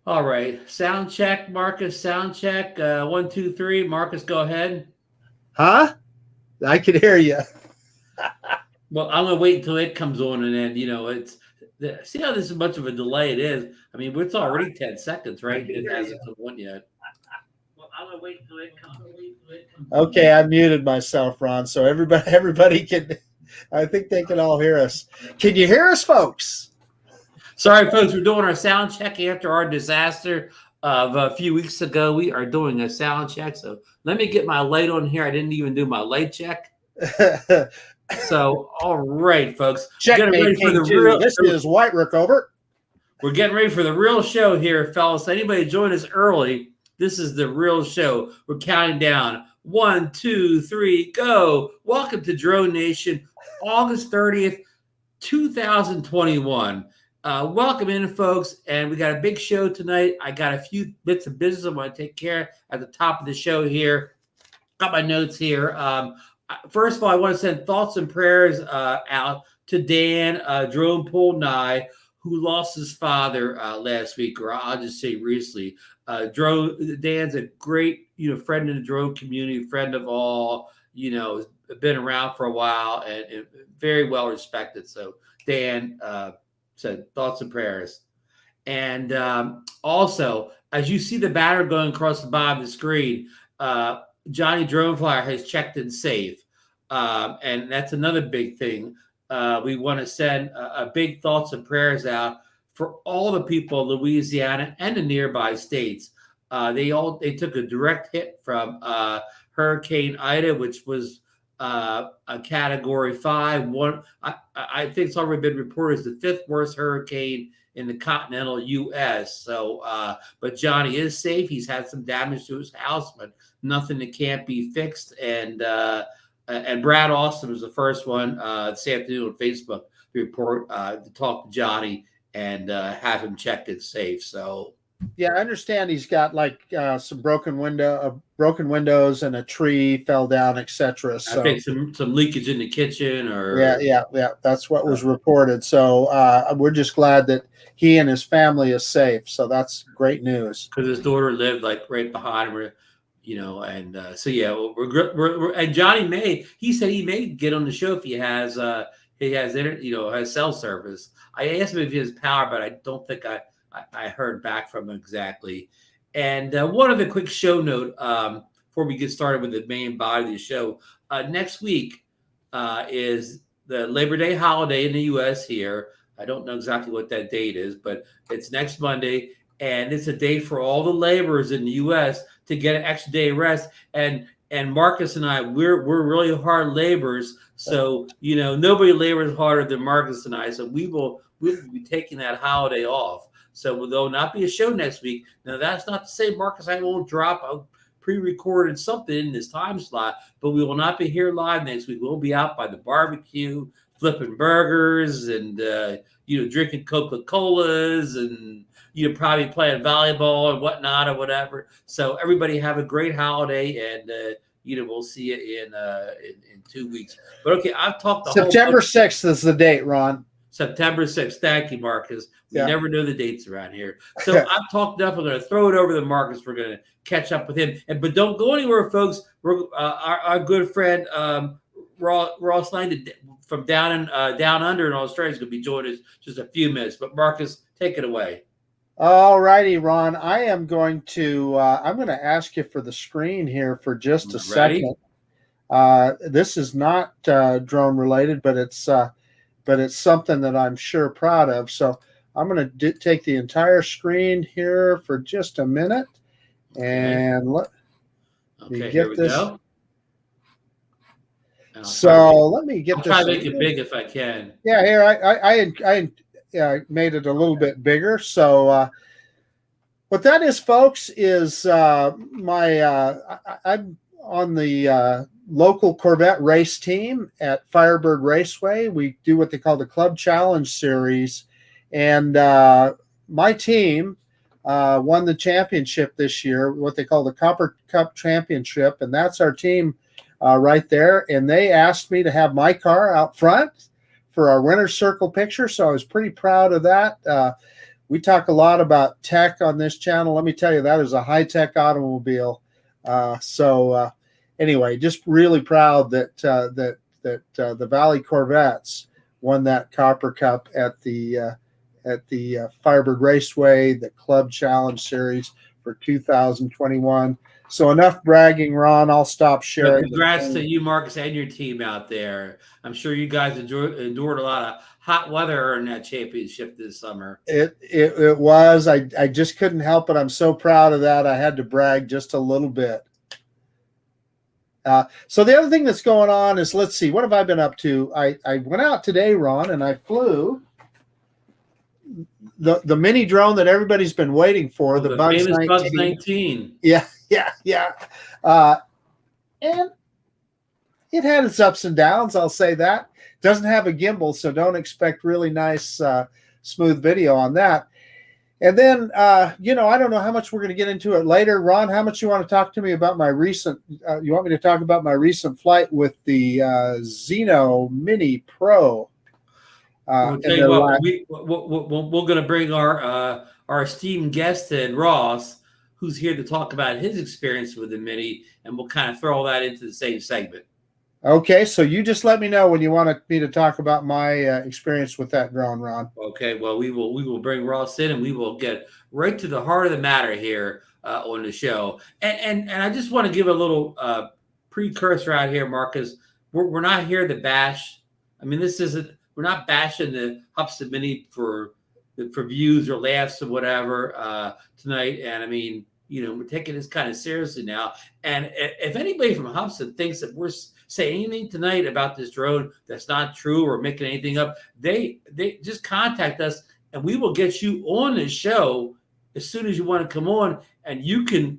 All right. Sound check, Marcus. Sound check. 1, 2, 3. Marcus, go ahead. Huh? I can hear you. Well, I'm gonna wait until it comes on, and then it's see how this is much of a delay it is. I mean, it's already 10 seconds, right? It hasn't come on yet. Well, I'm gonna wait until it comes. Okay, I muted myself, Ron, so everybody can. I think they can all hear us. Can you hear us, folks? Sorry, folks. We're doing our sound check after our disaster of a few weeks ago. We are doing a sound check. So let me get my light on here. I didn't even do my light check. So, all right, folks. Getting ready for the real. This is White Rickover. We're getting ready for the real show here, fellas. Anybody join us early? This is the real show. We're counting down. 1, 2, 3, go. Welcome to DroneNation, August 30th, 2021. Welcome in, folks. And we got a big show tonight. I got a few bits of business I want to take care of at the top of the show here. Got my notes here. First of all, I want to send thoughts and prayers out to Dan Drone Pool Nye, who lost his father last week, or I'll just say recently. Dan's a great, friend in the drone community, friend of all, been around for a while and very well respected. So Dan said thoughts and prayers. And also, as you see the banner going across the bottom of the screen, Johnny DroneFlyer has checked in safe. And that's another big thing. We want to send a big thoughts and prayers out for all the people of Louisiana and the nearby states. They took a direct hit from Hurricane Ida, which was a Category 5. I think it's already been reported as the 5th worst hurricane in the continental U.S. So, but Johnny is safe. He's had some damage to his house, but nothing that can't be fixed. And Brad Austin was the first one this afternoon on Facebook to report to talk to Johnny and have him checked and safe. So. Yeah, I understand he's got some broken windows and a tree fell down, etc. So I think some leakage in the kitchen, or yeah. That's what was reported. So we're just glad that he and his family is safe. So that's great news. Because his daughter lived right behind him, and so yeah, we're and Johnny he said he may get on the show if he has has cell service. I asked him if he has power, but I don't think I heard back from him exactly. And one other quick show note before we get started with the main body of the show. Next week is the Labor Day holiday in the U.S. here. I don't know exactly what that date is, but it's next Monday. And it's a day for all the laborers in the U.S. to get an extra day of rest. And Marcus and I, we're really hard laborers. So, nobody labors harder than Marcus and I. So we'll be taking that holiday off. So there'll not be a show next week. Now, that's not to say, Marcus, I won't drop a pre-recorded something in this time slot, but we will not be here live next week. We'll be out by the barbecue, flipping burgers and, drinking Coca-Colas and, probably playing volleyball and whatnot or whatever. So everybody have a great holiday, and, we'll see you in 2 weeks. But, okay, I've talked September 6th is the date, Ron. September 6th. Thank you, Marcus. We never know the dates around here. So I've talked enough. I'm going to throw it over to Marcus. We're going to catch up with him. But don't go anywhere, folks. We're our good friend Ross Langdon from down under in Australia is going to be joining us just a few minutes. But Marcus, take it away. All righty, Ron. I am going to ask you for the screen here for just a second. This is not drone related, but it's something that I'm sure proud of. So I'm going to take the entire screen here for just a minute, and let me get this. Go. Let me get this. I'll try to make it big if I can. Yeah, here I made it a little bit bigger. So what that is, folks, is I'm on the local Corvette race team at Firebird Raceway. We do what they call the Club Challenge Series. And my team won the championship this year, what they call the Copper Cup Championship. And that's our team right there. And they asked me to have my car out front for our winner's circle picture. So I was pretty proud of that. We talk a lot about tech on this channel. Let me tell you, that is a high-tech automobile. Anyway, just really proud that the Valley Corvettes won that Copper Cup at the Firebird Raceway, the Club Challenge Series for 2021. So enough bragging, Ron. I'll stop sharing. Congrats to you, Marcus, and your team out there. I'm sure you guys endured a lot of hot weather in that championship this summer. It was. I just couldn't help it. I'm so proud of that. I had to brag just a little bit. So the other thing that's going on is, let's see, what have I been up to? I went out today, Ron, and I flew the mini drone that everybody's been waiting for, the Bugs famous 19. Bugs 19. Yeah. And it had its ups and downs, I'll say that. Doesn't have a gimbal, so don't expect really nice, smooth video on that. And then, I don't know how much we're going to get into it later. Ron, how much you want to talk to me about my recent, you want me to talk about my recent flight with the Zino Mini Pro? We'll tell you what, we're going to bring our esteemed guest in, Ross, who's here to talk about his experience with the Mini, and we'll kind of throw all that into the same segment. Okay, so you just let me know when you want me to talk about my experience with that drone, Ron. Okay, well, we will bring Ross in, and we will get right to the heart of the matter here on the show. And I just want to give a little precursor out here, Marcus. We're not here to bash. I mean, we're not bashing the Hubsan Mini for views or laughs or whatever tonight. And I mean, we're taking this kind of seriously now. And if anybody from Hubsan thinks that we're saying anything tonight about this drone that's not true or making anything up, they just contact us, and we will get you on the show as soon as you want to come on, and you could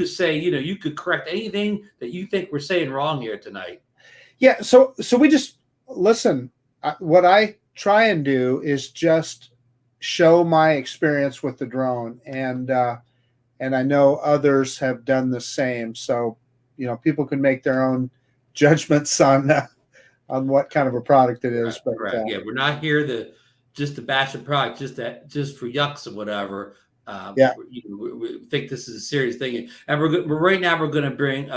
say, you could correct anything that you think we're saying wrong here tonight. Yeah. So we just listen. What I try and do is just show my experience with the drone, and I know others have done the same. So, people can make their own judgments on what kind of a product it is. But yeah, we're not here just to bash a product, just for yucks or whatever. We think this is a serious thing, and right now we're going to bring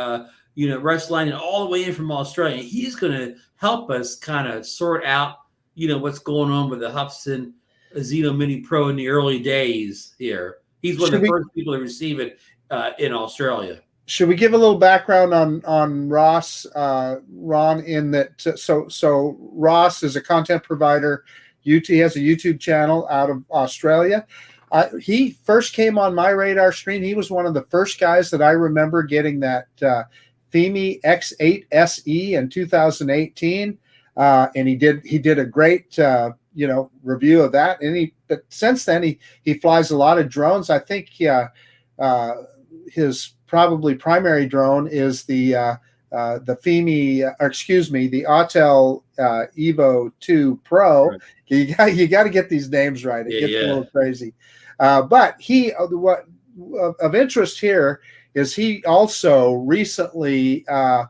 Russ Langdon all the way in from Australia. He's going to help us kind of sort out what's going on with the Hubsan Zino Mini Pro in the early days here. He's one of the first people to receive it in Australia. Should we give a little background on Ross, Ron? In that, so Ross is a content provider. He has a YouTube channel out of Australia. He first came on my radar screen. He was one of the first guys that I remember getting that Fimi X8 SE in 2018, and he did a great review of that. But since then he flies a lot of drones. I think his probably primary drone is the Fimi, the Autel Evo 2 Pro. Right. You got to get these names right. It gets a little crazy. But what of interest here is he also recently, he got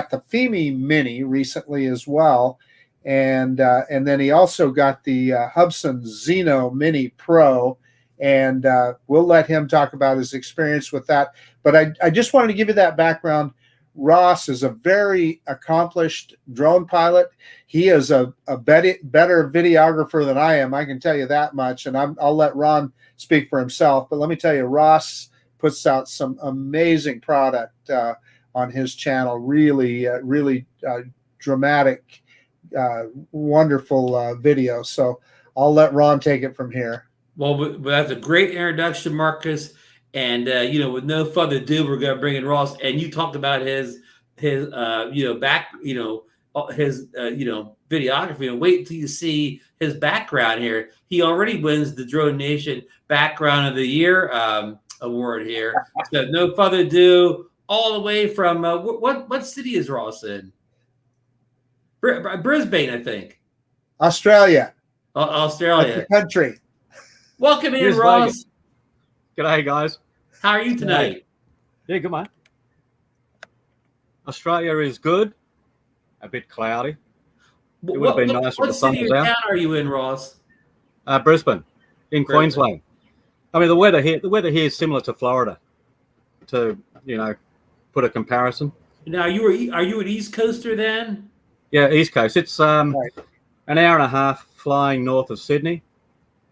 the Fimi Mini recently as well. And then he also got the Hubsan Zino Mini Pro, and we'll let him talk about his experience with that. But I just wanted to give you that background. Ross is a very accomplished drone pilot. He is a better videographer than I am. I can tell you that much, and I'll let Ron speak for himself. But let me tell you, Ross puts out some amazing product on his channel. Really dramatic, wonderful video. So I'll let Ron take it from here. Well, that's a great introduction, Marcus. And with no further ado, we're going to bring in Ross. And you talked about his videography. And wait until you see his background here. He already wins the DroneNation Background of the Year award here. So no further ado, all the way from what city is Ross in? Brisbane, I think. Australia. Australia. That's the country. Welcome in, Ross. G'day, guys. How are you tonight? Yeah, good, mate. Australia is good. A bit cloudy. It would have been nice if What the sun city was or out. town are you in, Ross? Brisbane, in Brisbane. Queensland. I mean, the weather here is similar to Florida. To put a comparison. Now, are you an East Coaster then? Yeah, East Coast. It's Right. an hour and a half flying north of Sydney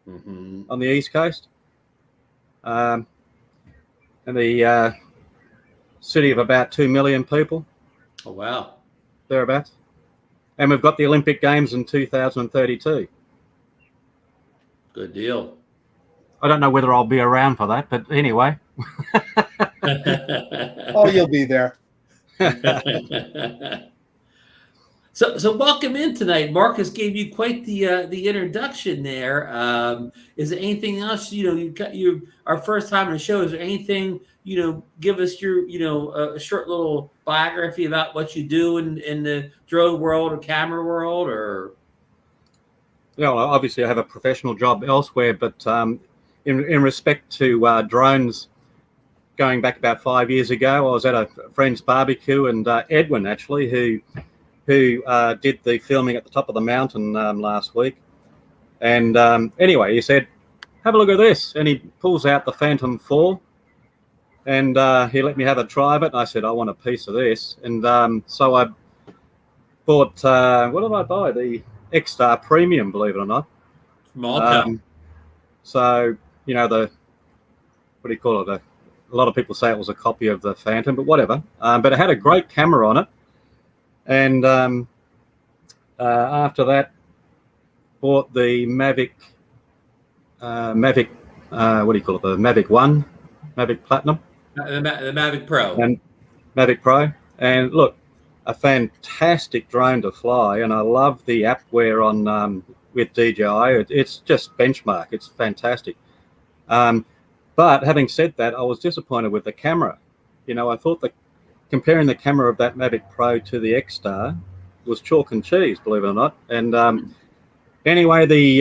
Mm-hmm. on the East Coast, and the city of about 2 million people, Oh, wow. thereabouts. And we've got the Olympic Games in 2032. Good deal. I don't know whether I'll be around for that, but anyway. Oh, you'll be there. So welcome in tonight. Marcus gave you quite the introduction there. Is there anything else? You our first time on the show. Is there anything give us your a short little biography about what you do in the drone world or camera world, or Obviously I have a professional job elsewhere, but in respect to drones, going back about 5 years ago, I was at a friend's barbecue, and Edwin actually, who did the filming at the top of the mountain last week. And anyway, he said, have a look at this. And he pulls out the Phantom 4, and he let me have a try of it. And I said, I want a piece of this. And so I bought, what did I buy? The X-Star Premium, believe it or not. Malta? So, what do you call it? A lot of people say it was a copy of the Phantom, but whatever. But it had a great camera on it. And after that, bought the Mavic, what do you call it? The Mavic 1, Mavic Platinum. The Mavic Pro. And Mavic Pro. And look, a fantastic drone to fly. And I love the appware on with DJI. It's just benchmark. It's fantastic. But having said that, I was disappointed with the camera. I thought that comparing the camera of that Mavic Pro to the X-Star was chalk and cheese, believe it or not. And anyway, the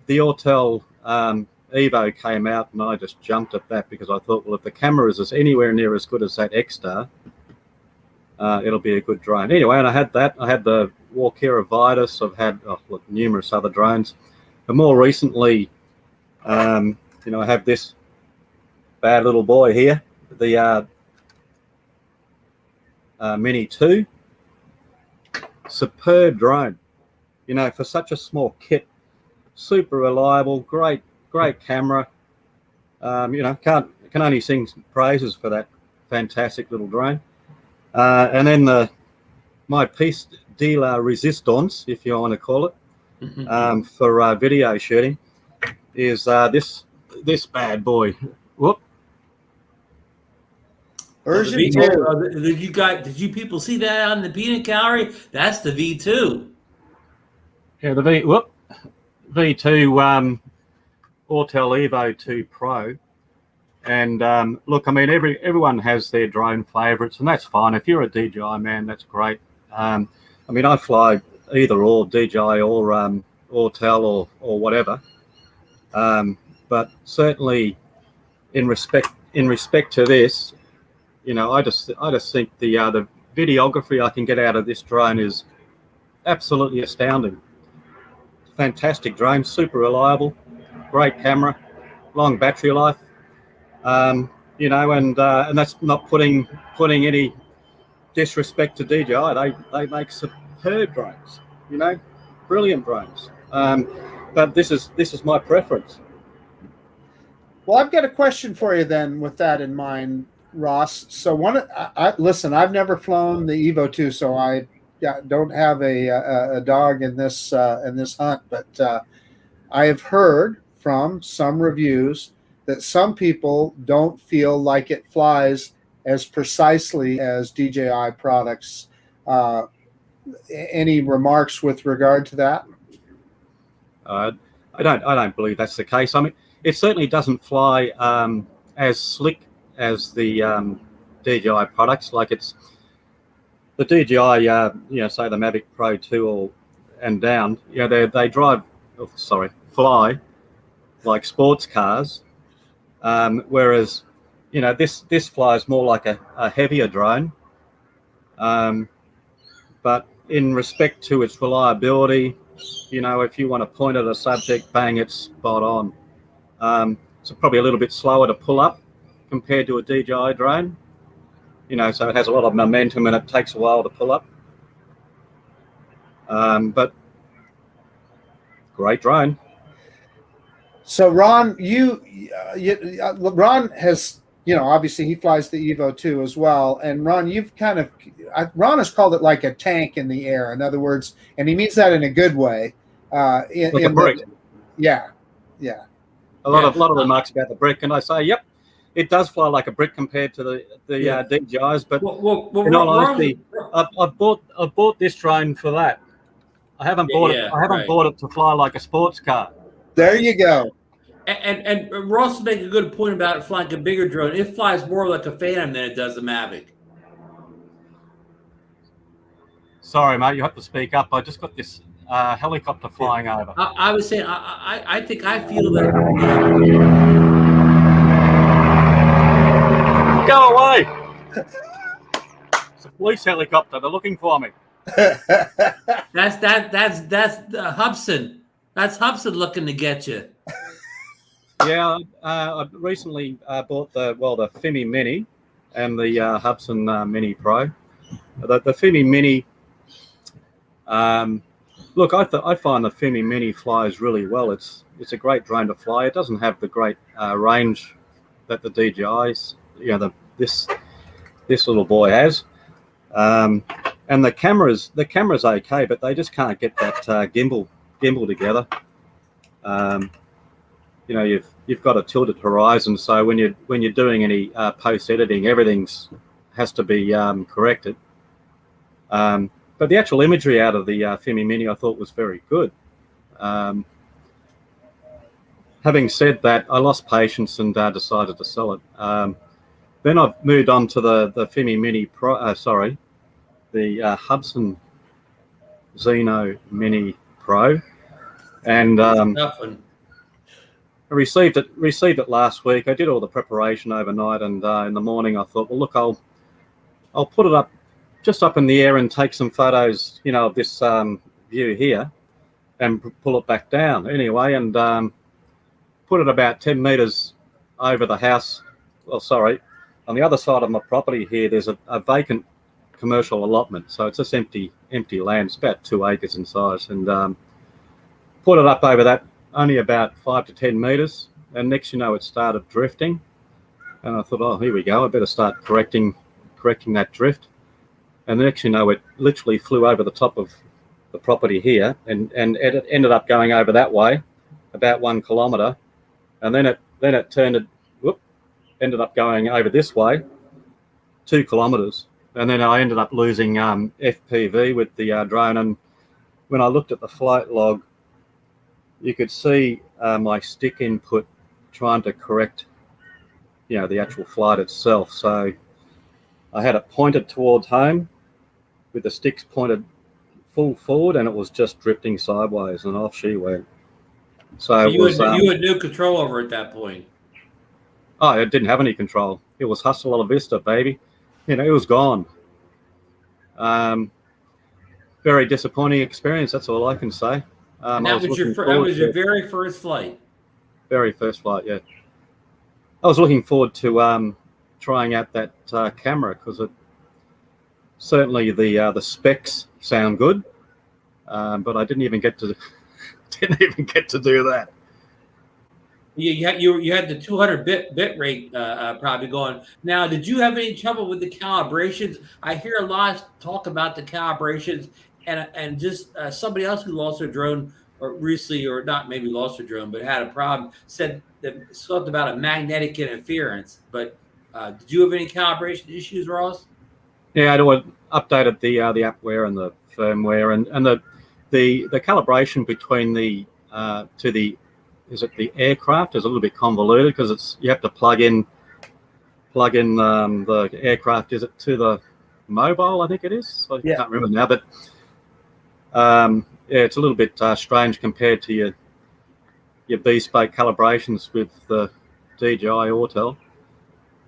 Autel Evo came out, and I just jumped at that because I thought, well, if the camera is anywhere near as good as that X-Star, it'll be a good drone. Anyway, and I had that. I had the Walkera Vitus. I've had numerous other drones. But more recently, I have this bad little boy here, the Mini 2. Superb drone, for such a small kit. Super reliable, great camera. Can only sing praises for that fantastic little drone. And then my piece de la resistance, if you want to call it, for video shooting, is this bad boy. Whoop. Version V2. Did you people see that out in the peanut gallery? That's the V2. Yeah, the V2 Autel Evo 2 Pro. And look, I mean, everyone has their drone favorites, and that's fine. If you're a DJI man, that's great. I mean, I fly either or, DJI or Autel or whatever. But certainly, in respect to this, I just think the videography I can get out of this drone is absolutely astounding. Fantastic drone, super reliable, great camera, long battery life. And that's not putting any disrespect to DJI. They make superb drones, brilliant drones. But this is my preference. Well, I've got a question for you then with that in mind, Ross. So listen, I've never flown the Evo 2, so I don't have a dog in this hunt, but I have heard from some reviews that some people don't feel like it flies as precisely as DJI products. Any remarks with regard to that? I don't believe that's the case. I mean, it certainly doesn't fly as slick as the DJI products. Like it's the DJI, say the Mavic Pro 2 and down. They fly like sports cars. Whereas, this flies more like a heavier drone. But in respect to its reliability, if you want to point at a subject, bang, it's spot on. It's probably a little bit slower to pull up compared to a DJI drone, so it has a lot of momentum and it takes a while to pull up. But great drone. So Ron, Ron has, obviously he flies the Evo 2 as well. And Ron, Ron has called it like a tank in the air. In other words, and he means that in a good way. Like a brick. Yeah. A lot of remarks about the brick, and I say, yep, it does fly like a brick compared to the DJIs. But in all honesty, I've bought this drone for that. I haven't bought it to fly like a sports car. There you go. And Ross made a good point about it flying a bigger drone. It flies more like a Phantom than it does a Mavic. Sorry, mate, you have to speak up. I just got this helicopter flying over. I was saying, I think I feel that. Go away! It's a police helicopter. They're looking for me. That's Hubsan. That's Hubsan looking to get you. Yeah, I recently bought the Fimi Mini and the Hubsan Mini Pro. The Fimi Mini. Look, I find the Fimi Mini flies really well. It's a great drone to fly. It doesn't have the great range that the DJI's, this little boy has. And the camera's okay, but they just can't get that gimbal together. You've got a tilted horizon, so when you're doing any post editing, everything's has to be corrected. But the actual imagery out of the Fimi Mini I thought was very good. Having said that, I lost patience and decided to sell it. Then I've moved on to the Fimi Mini Pro. The Hubsan Zino Mini Pro, and I received it last week. I did all the preparation overnight, and in the morning I thought, well, look, I'll put it up. Just up in the air and take some photos, of this view here, and pull it back down anyway, and put it about 10 meters over the house. Well, sorry, on the other side of my property here, there's a vacant commercial allotment, so it's just empty land. It's about 2 acres in size, and put it up over that, only about 5 to 10 meters, and next it started drifting, and I thought, oh, here we go, I better start correcting that drift. And the next it literally flew over the top of the property here, and it ended up going over that way, about 1 kilometre, and then it ended up going over this way, 2 kilometres, and then I ended up losing FPV with the drone. And when I looked at the flight log, you could see my stick input trying to correct, the actual flight itself. So I had it pointed towards home, with the sticks pointed full forward, and it was just drifting sideways, and off she went. So you had no control over it at that point. Oh, it didn't have any control. It was hasta la vista, baby. It was gone. Very disappointing experience. That's all I can say. And that was your very first flight. Very first flight, yeah. I was looking forward to trying out that camera, because it certainly the specs sound good, but I didn't even get to do that. You had the 200 bit rate probably going. Now, did you have any trouble with the calibrations? I hear a lot of talk about the calibrations, and just somebody else who lost their drone or recently, or not maybe lost their drone, but had a problem, said that something about a magnetic interference. But did you have any calibration issues, Ross? Yeah, I updated the appware and the firmware, and the calibration between the aircraft is a little bit convoluted, because you have to plug in the aircraft. Is it to the mobile? I think it is. I can't remember now, but it's a little bit strange compared to your bespoke calibrations with the DJI Autel.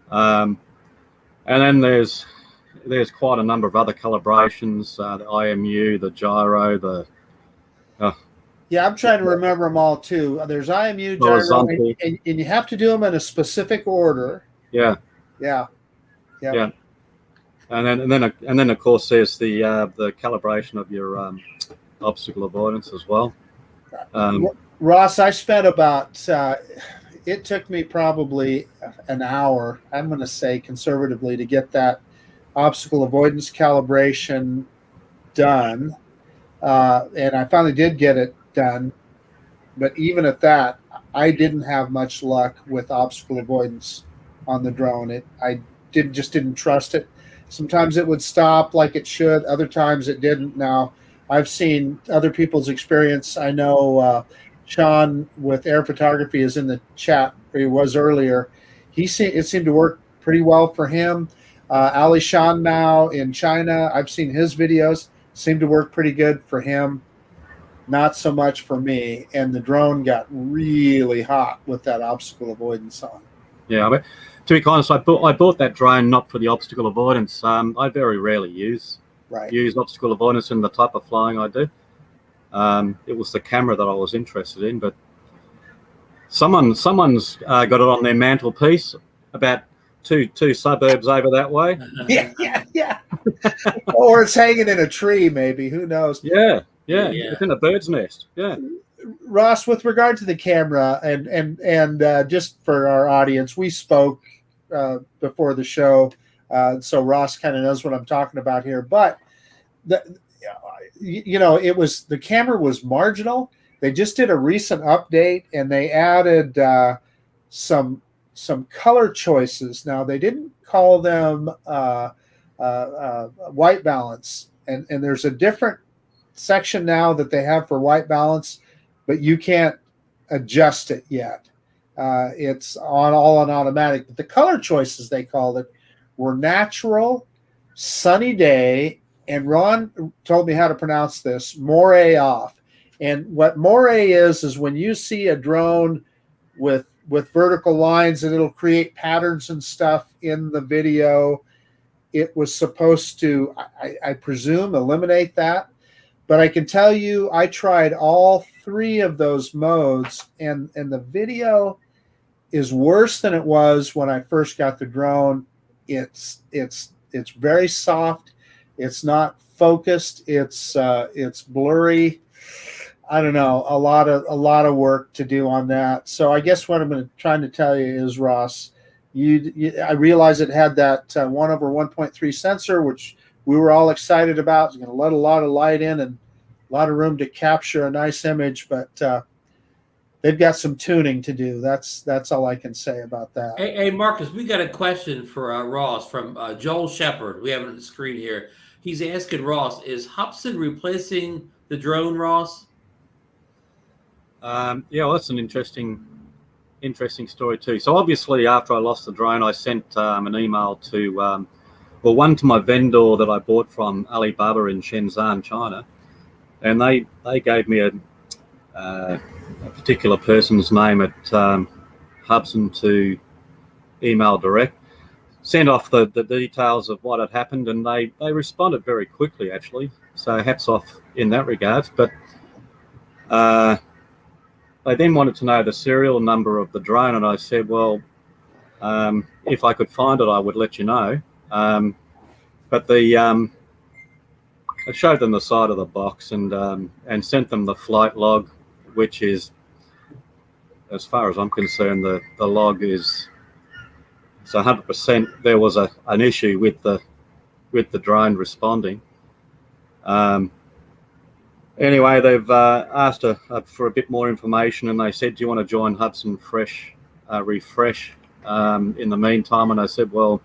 And then there's there's quite a number of other calibrations, the IMU, the gyro, the Yeah, I'm trying to remember them all too. There's IMU, gyro, horizontal. and you have to do them in a specific order. Yeah, Yeah. yeah. And then of course there's the calibration of your obstacle avoidance as well. Ross, I spent about it took me probably an hour, I'm going to say conservatively, to get that obstacle avoidance calibration done. And I finally did get it done. But even at that, I didn't have much luck with obstacle avoidance on the drone. I just didn't trust it. Sometimes it would stop like it should. Other times it didn't. Now, I've seen other people's experience. I know Sean with Air Photography is in the chat, or he was earlier. It seemed to work pretty well for him. Ali Shan now in China, I've seen his videos. Seemed to work pretty good for him. Not so much for me. And the drone got really hot with that obstacle avoidance on. Yeah, but to be honest, I bought that drone not for the obstacle avoidance. I very rarely use obstacle avoidance in the type of flying I do. It was the camera that I was interested in, but someone's got it on their mantelpiece about two suburbs over that way. Yeah. Or it's hanging in a tree, maybe. Who knows? Yeah. It's in a bird's nest. Yeah. Ross, with regard to the camera, and just for our audience, we spoke before the show, so Ross kind of knows what I'm talking about here. But the camera was marginal. They just did a recent update, and they added some color choices. Now, they didn't call them white balance, and there's a different section now that they have for white balance, but you can't adjust it yet. It's all on automatic. But the color choices, they called it, were natural, sunny day, and Ron told me how to pronounce this, moire off. And what moire is when you see a drone with vertical lines and it'll create patterns and stuff in the video. It was supposed to, I presume, eliminate that. But I can tell you, I tried all three of those modes, and the video is worse than it was when I first got the drone. It's very soft. It's not focused. It's blurry. I don't know. A lot of work to do on that. So I guess what I'm trying to tell you is, Ross, I realized it had that 1/1.3 sensor, which we were all excited about. It's going to let a lot of light in and a lot of room to capture a nice image, but they've got some tuning to do. That's all I can say about that. Hey, Marcus, we got a question for Ross from Joel Shepard. We have it on the screen here. He's asking Ross, is Hubsan replacing the drone, Ross? Yeah, well, that's an interesting story too. So obviously, after I lost the drone, I sent an email to one to my vendor that I bought from Alibaba in Shenzhen, China, and they gave me a particular person's name at Hubsan to email direct, sent off the details of what had happened, and they responded very quickly, actually. So hats off in that regard. But they then wanted to know the serial number of the drone, and I said, well, if I could find it, I would let you know. But I showed them the side of the box and sent them the flight log, which is, as far as I'm concerned, the log is 100%. There was an issue with the drone responding. Anyway, they've asked for a bit more information, and they said, do you want to join Hubsan Refresh in the meantime? And I said, well,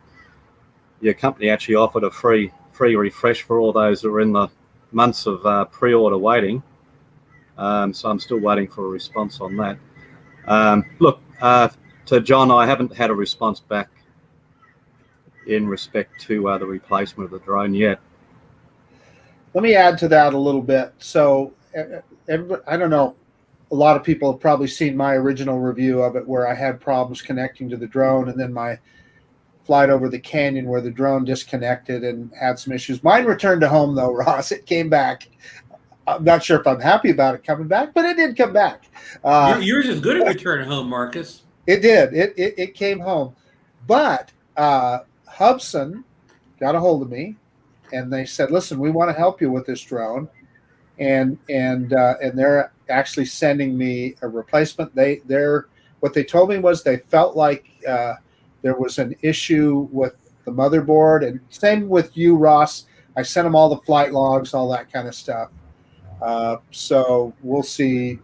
your company actually offered a free refresh for all those who are in the months of pre-order waiting. So I'm still waiting for a response on that. Look, to John, I haven't had a response back in respect to the replacement of the drone yet. Let me add to that a little bit. So I don't know, a lot of people have probably seen my original review of it where I had problems connecting to the drone, and then my flight over the canyon where the drone disconnected and had some issues. Mine returned to home though, Ross. It came back. I'm not sure if I'm happy about it coming back, but it did come back. Yours is good at return home, Marcus. It did. It came home. But Hubsan got a hold of me, and they said, "Listen, we want to help you with this drone," and they're actually sending me a replacement. What they told me was they felt like there was an issue with the motherboard, and same with you, Ross. I sent them all the flight logs, all that kind of stuff. So we'll see.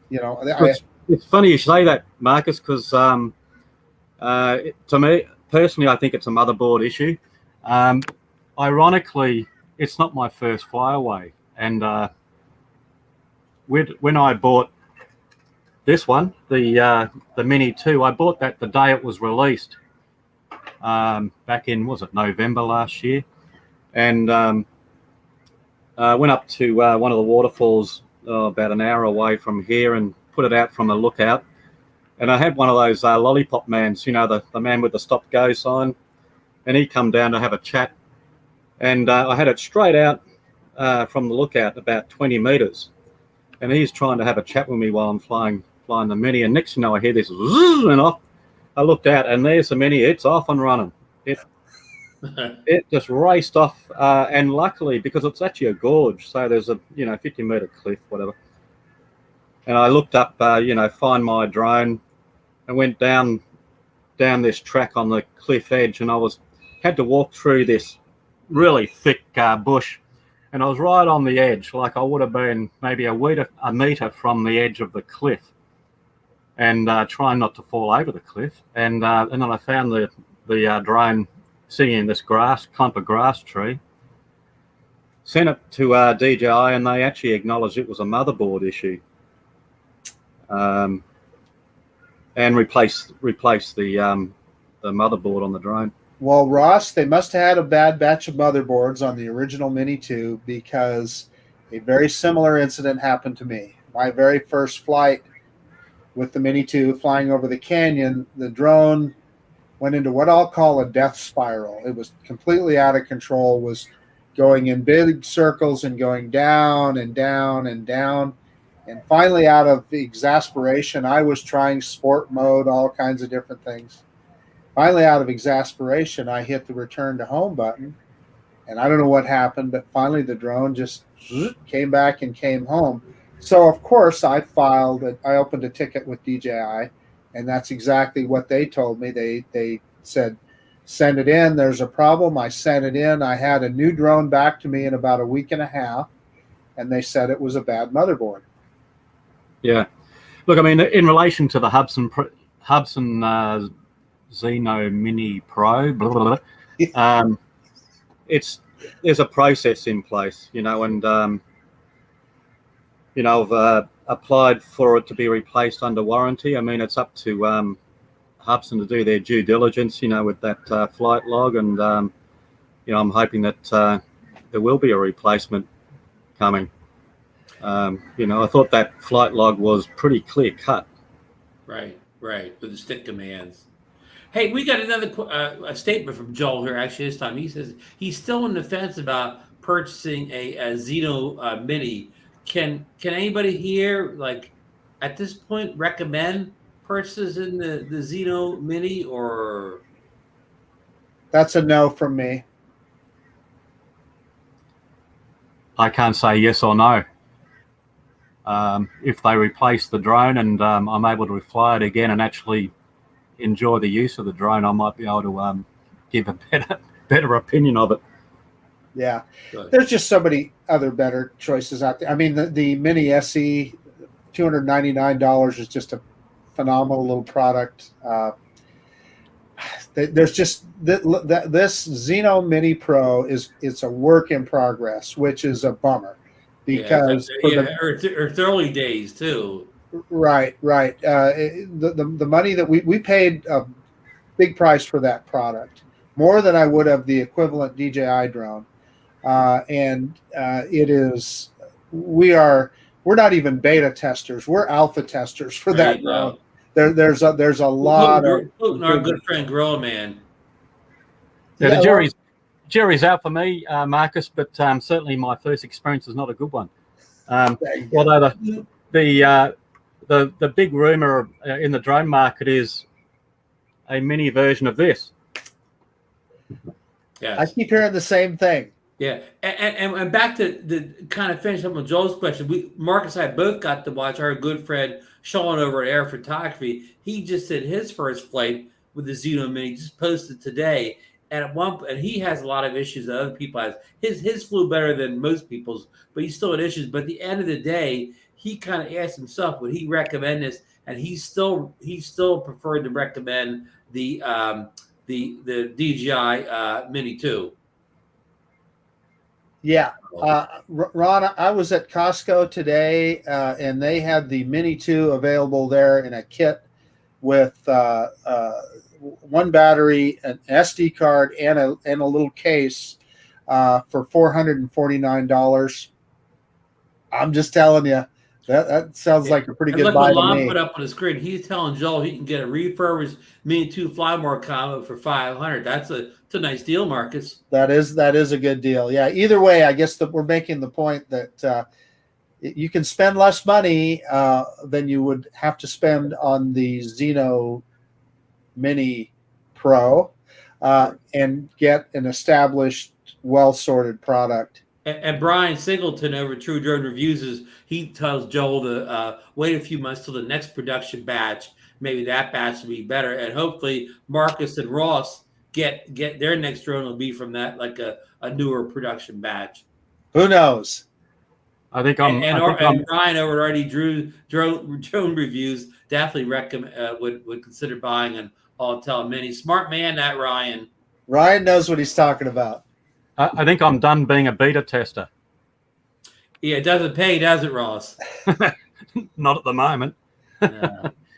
It's funny you say that, Marcus, because to me personally, I think it's a motherboard issue. Ironically, it's not my first flyaway, and when I bought this one, the Mini 2, I bought that the day it was released, back in, was it November last year, and I went up to one of the waterfalls about an hour away from here and put it out from a lookout. And I had one of those lollipop mans, the man with the stop-go sign, and he come down to have a chat. And I had it straight out from the lookout about 20 meters. And he's trying to have a chat with me while I'm flying the Mini. And next thing you know, I hear this zzz, and off. I looked out, and there's the Mini. It's off and running. It just raced off, and luckily, because it's actually a gorge, so there's a 50-meter cliff, whatever. And I looked up, find my drone, and went down this track on the cliff edge, and had to walk through this really thick bush, and I was right on the edge, like I would have been maybe a meter from the edge of the cliff, and trying not to fall over the cliff, and then I found the drone sitting in this clump of grass tree. Sent it to DJI, and they actually acknowledged it was a motherboard issue, and replaced the motherboard on the drone. Well, Ross, they must have had a bad batch of motherboards on the original Mini 2, because a very similar incident happened to me. My very first flight with the Mini 2, flying over the canyon, the drone went into what I'll call a death spiral. It was completely out of control, was going in big circles and going down and down and down. And finally, out of exasperation, I was trying sport mode, all kinds of different things. Finally, out of exasperation, I hit the return to home button. And I don't know what happened, but finally the drone just came back and came home. So, of course, I opened a ticket with DJI. And that's exactly what they told me. They said, send it in. There's a problem. I sent it in. I had a new drone back to me in about a week and a half, and they said it was a bad motherboard. Yeah. Look, I mean, in relation to the Hubsan Zino Mini Pro, blah, blah, blah, there's a process in place, and I've applied for it to be replaced under warranty. I mean, it's up to Hubsan to do their due diligence, with that flight log, and I'm hoping that there will be a replacement coming. I thought that flight log was pretty clear cut. Right, with the stick commands. Hey, we got another a statement from Joel here. Actually, this time he says he's still on the fence about purchasing a Zino Mini. Can anybody here, like, at this point, recommend purchases in the Zino Mini, or? That's a no from me. I can't say yes or no. If they replace the drone and I'm able to fly it again and actually enjoy the use of the drone, I might be able to give a better opinion of it. Yeah, there's just so many other better choices out there. I mean, the Mini SE, $299 is just a phenomenal little product. There's just this Zino Mini Pro it's a work in progress, which is a bummer, because it's early days too. Right. The money that we paid a big price for that product, more than I would have the equivalent DJI drone. And it is, we're not even beta testers. We're alpha testers for that drone. There's a lot of our good friend Gorilla Man. Yeah, Yeah, the jury's out for me, Marcus, but certainly my first experience is not a good one. Although the big rumor in the drone market is a mini version of this. Yes. I keep hearing the same thing. Yeah, and back to the kind of finish up on Joel's question. Marcus and I both got to watch our good friend Sean over at Air Photography. He just did his first flight with the Zino Mini, just posted today. And and he has a lot of issues that other people have. His flew better than most people's, but he still had issues. But at the end of the day, he kind of asked himself, would he recommend this? And he still preferred to recommend the DJI Mini 2. Yeah. Ron, I was at Costco today, and they had the Mini 2 available there in a kit with one battery, an SD card, and a little case for $449. I'm just telling you, that sounds like a pretty good buy Look what to Lon me. put up on the screen. He's telling Joel he can get a refurbished Mini 2 Flymore combo for $500. That's a nice deal, Marcus. That is a good deal. Yeah. Either way, I guess that we're making the point that you can spend less money than you would have to spend on the Zino Mini Pro and get an established, well-sorted product. And Brian Singleton over True Drone Reviews he tells Joel to wait a few months till the next production batch. Maybe that batch will be better, and hopefully Marcus and Ross get their next drone will be from that, like a newer production batch. Who knows? I think Brian over already drone reviews definitely recommend would consider buying an Autel Mini. Smart man, that Ryan. Ryan knows what he's talking about. I think I'm done being a beta tester. Yeah, it doesn't pay, does it, Ross? Not at the moment.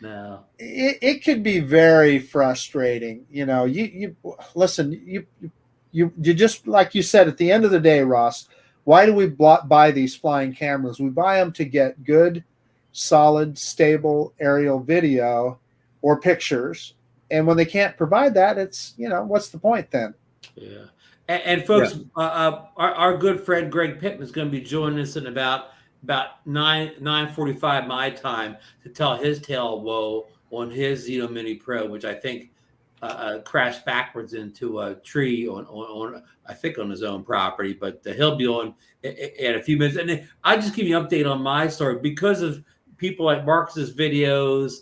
No. It could be very frustrating. You know, you listen, you just, like you said, at the end of the day, Ross, why do we buy these flying cameras? We buy them to get good, solid, stable aerial video or pictures. And when they can't provide that, it's, what's the point then? Yeah. And folks, our good friend Greg Pittman is going to be joining us in about 9:45 my time to tell his tale of woe on his Zino Mini Pro, which I think crashed backwards into a tree on I think on his own property. But he'll be on in a few minutes. And I'll just give you an update on my story because of people like Marcus's videos,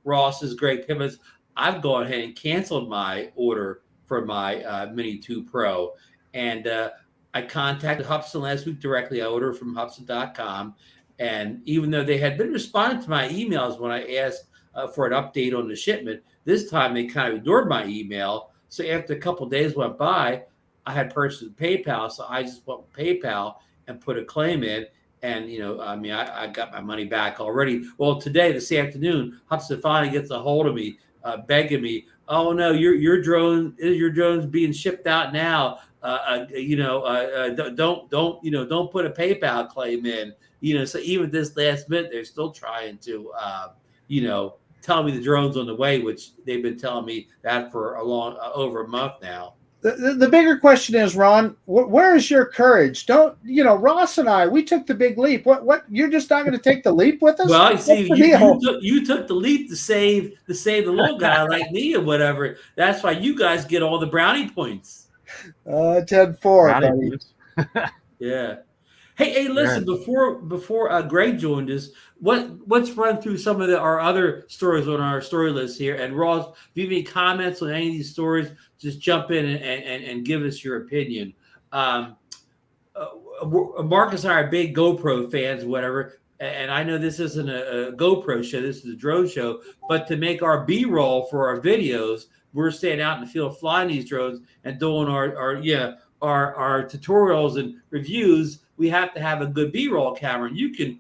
Ross's, Greg Pittman's. I've gone ahead and canceled my order for my Mini 2 Pro. And I contacted Hubsan last week directly. I ordered from Hubsan.com. And even though they had been responding to my emails when I asked for an update on the shipment, this time they kind of ignored my email. So after a couple of days went by, I had purchased PayPal. So I just went with PayPal and put a claim in. And, I got my money back already. Well, this afternoon, Hubsan finally gets a hold of me, begging me, oh no, your drone's being shipped out now. Don't put a PayPal claim in. So even this last minute, they're still trying to, tell me the drone's on the way, which they've been telling me that for over a month now. The bigger question is, Ron, where is your courage? Ross and I, we took the big leap. What? You're just not going to take the leap with us? Well, see, you took the leap to save the little guy like me or whatever. That's why you guys get all the brownie points. 10-4, buddy. Yeah. Hey, listen, before Greg joined us, let's run through some of our other stories on our story list here. And Ross, if you have any comments on any of these stories, just jump in and give us your opinion. Marcus and I are big GoPro fans, whatever. And I know this isn't a GoPro show, this is a drone show. But to make our B-roll for our videos, we're staying out in the field flying these drones and doing our tutorials and reviews. We have to have a good B-roll camera. And you can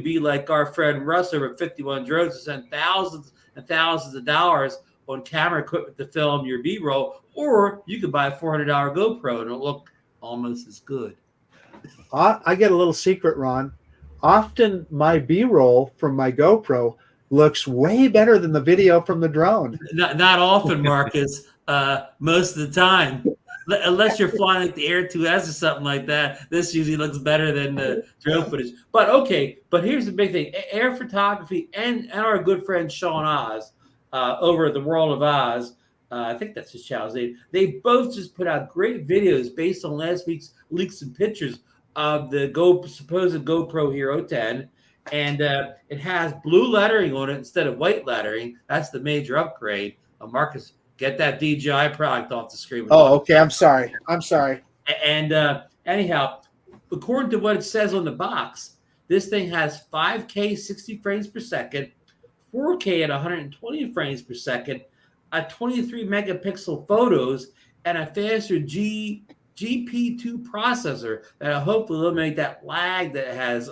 be like our friend Russ over at 51 Drones and spend thousands and thousands of dollars on camera equipment to film your B-roll, or you could buy a $400 GoPro and it'll look almost as good. I get a little secret, Ron. Often my B-roll from my GoPro looks way better than the video from the drone. Not often, Marcus. Most of the time, unless you're flying like the Air 2S or something like that, this usually looks better than the drone footage. But okay, but here's the big thing: Air Photography and our good friend Sean Ozz over at the World of Oz. I think that's his channel's name. They both just put out great videos based on last week's leaks and pictures of the supposed GoPro Hero 10. And it has blue lettering on it instead of white lettering. That's the major upgrade. Marcus, get that DJI product off the screen. Oh, okay. I'm sorry. And anyhow, according to what it says on the box, this thing has 5K 60 frames per second, 4K at 120 frames per second, a 23 megapixel photos, and a faster GP2 processor that'll hopefully eliminate that lag that has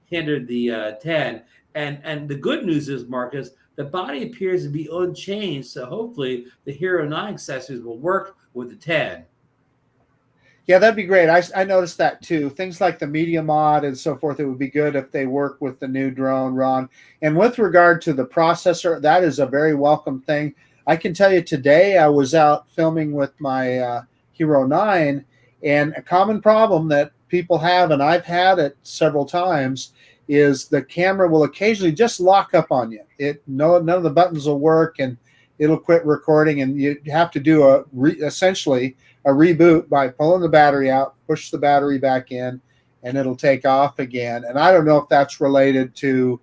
hindered the 10. And the good news is, Marcus, the body appears to be unchanged, so hopefully the Hero 9 accessories will work with the 10. Yeah, that'd be great. I noticed that too. Things like the media mod and so forth, it would be good if they work with the new drone, Ron. And with regard to the processor, that is a very welcome thing. I can tell you today I was out filming with my Hero 9, and a common problem that people have, and I've had it several times, is the camera will occasionally just lock up on you. None of the buttons will work, and it'll quit recording, and you have to do essentially a reboot by pulling the battery out, push the battery back in, and it'll take off again. And I don't know if that's related to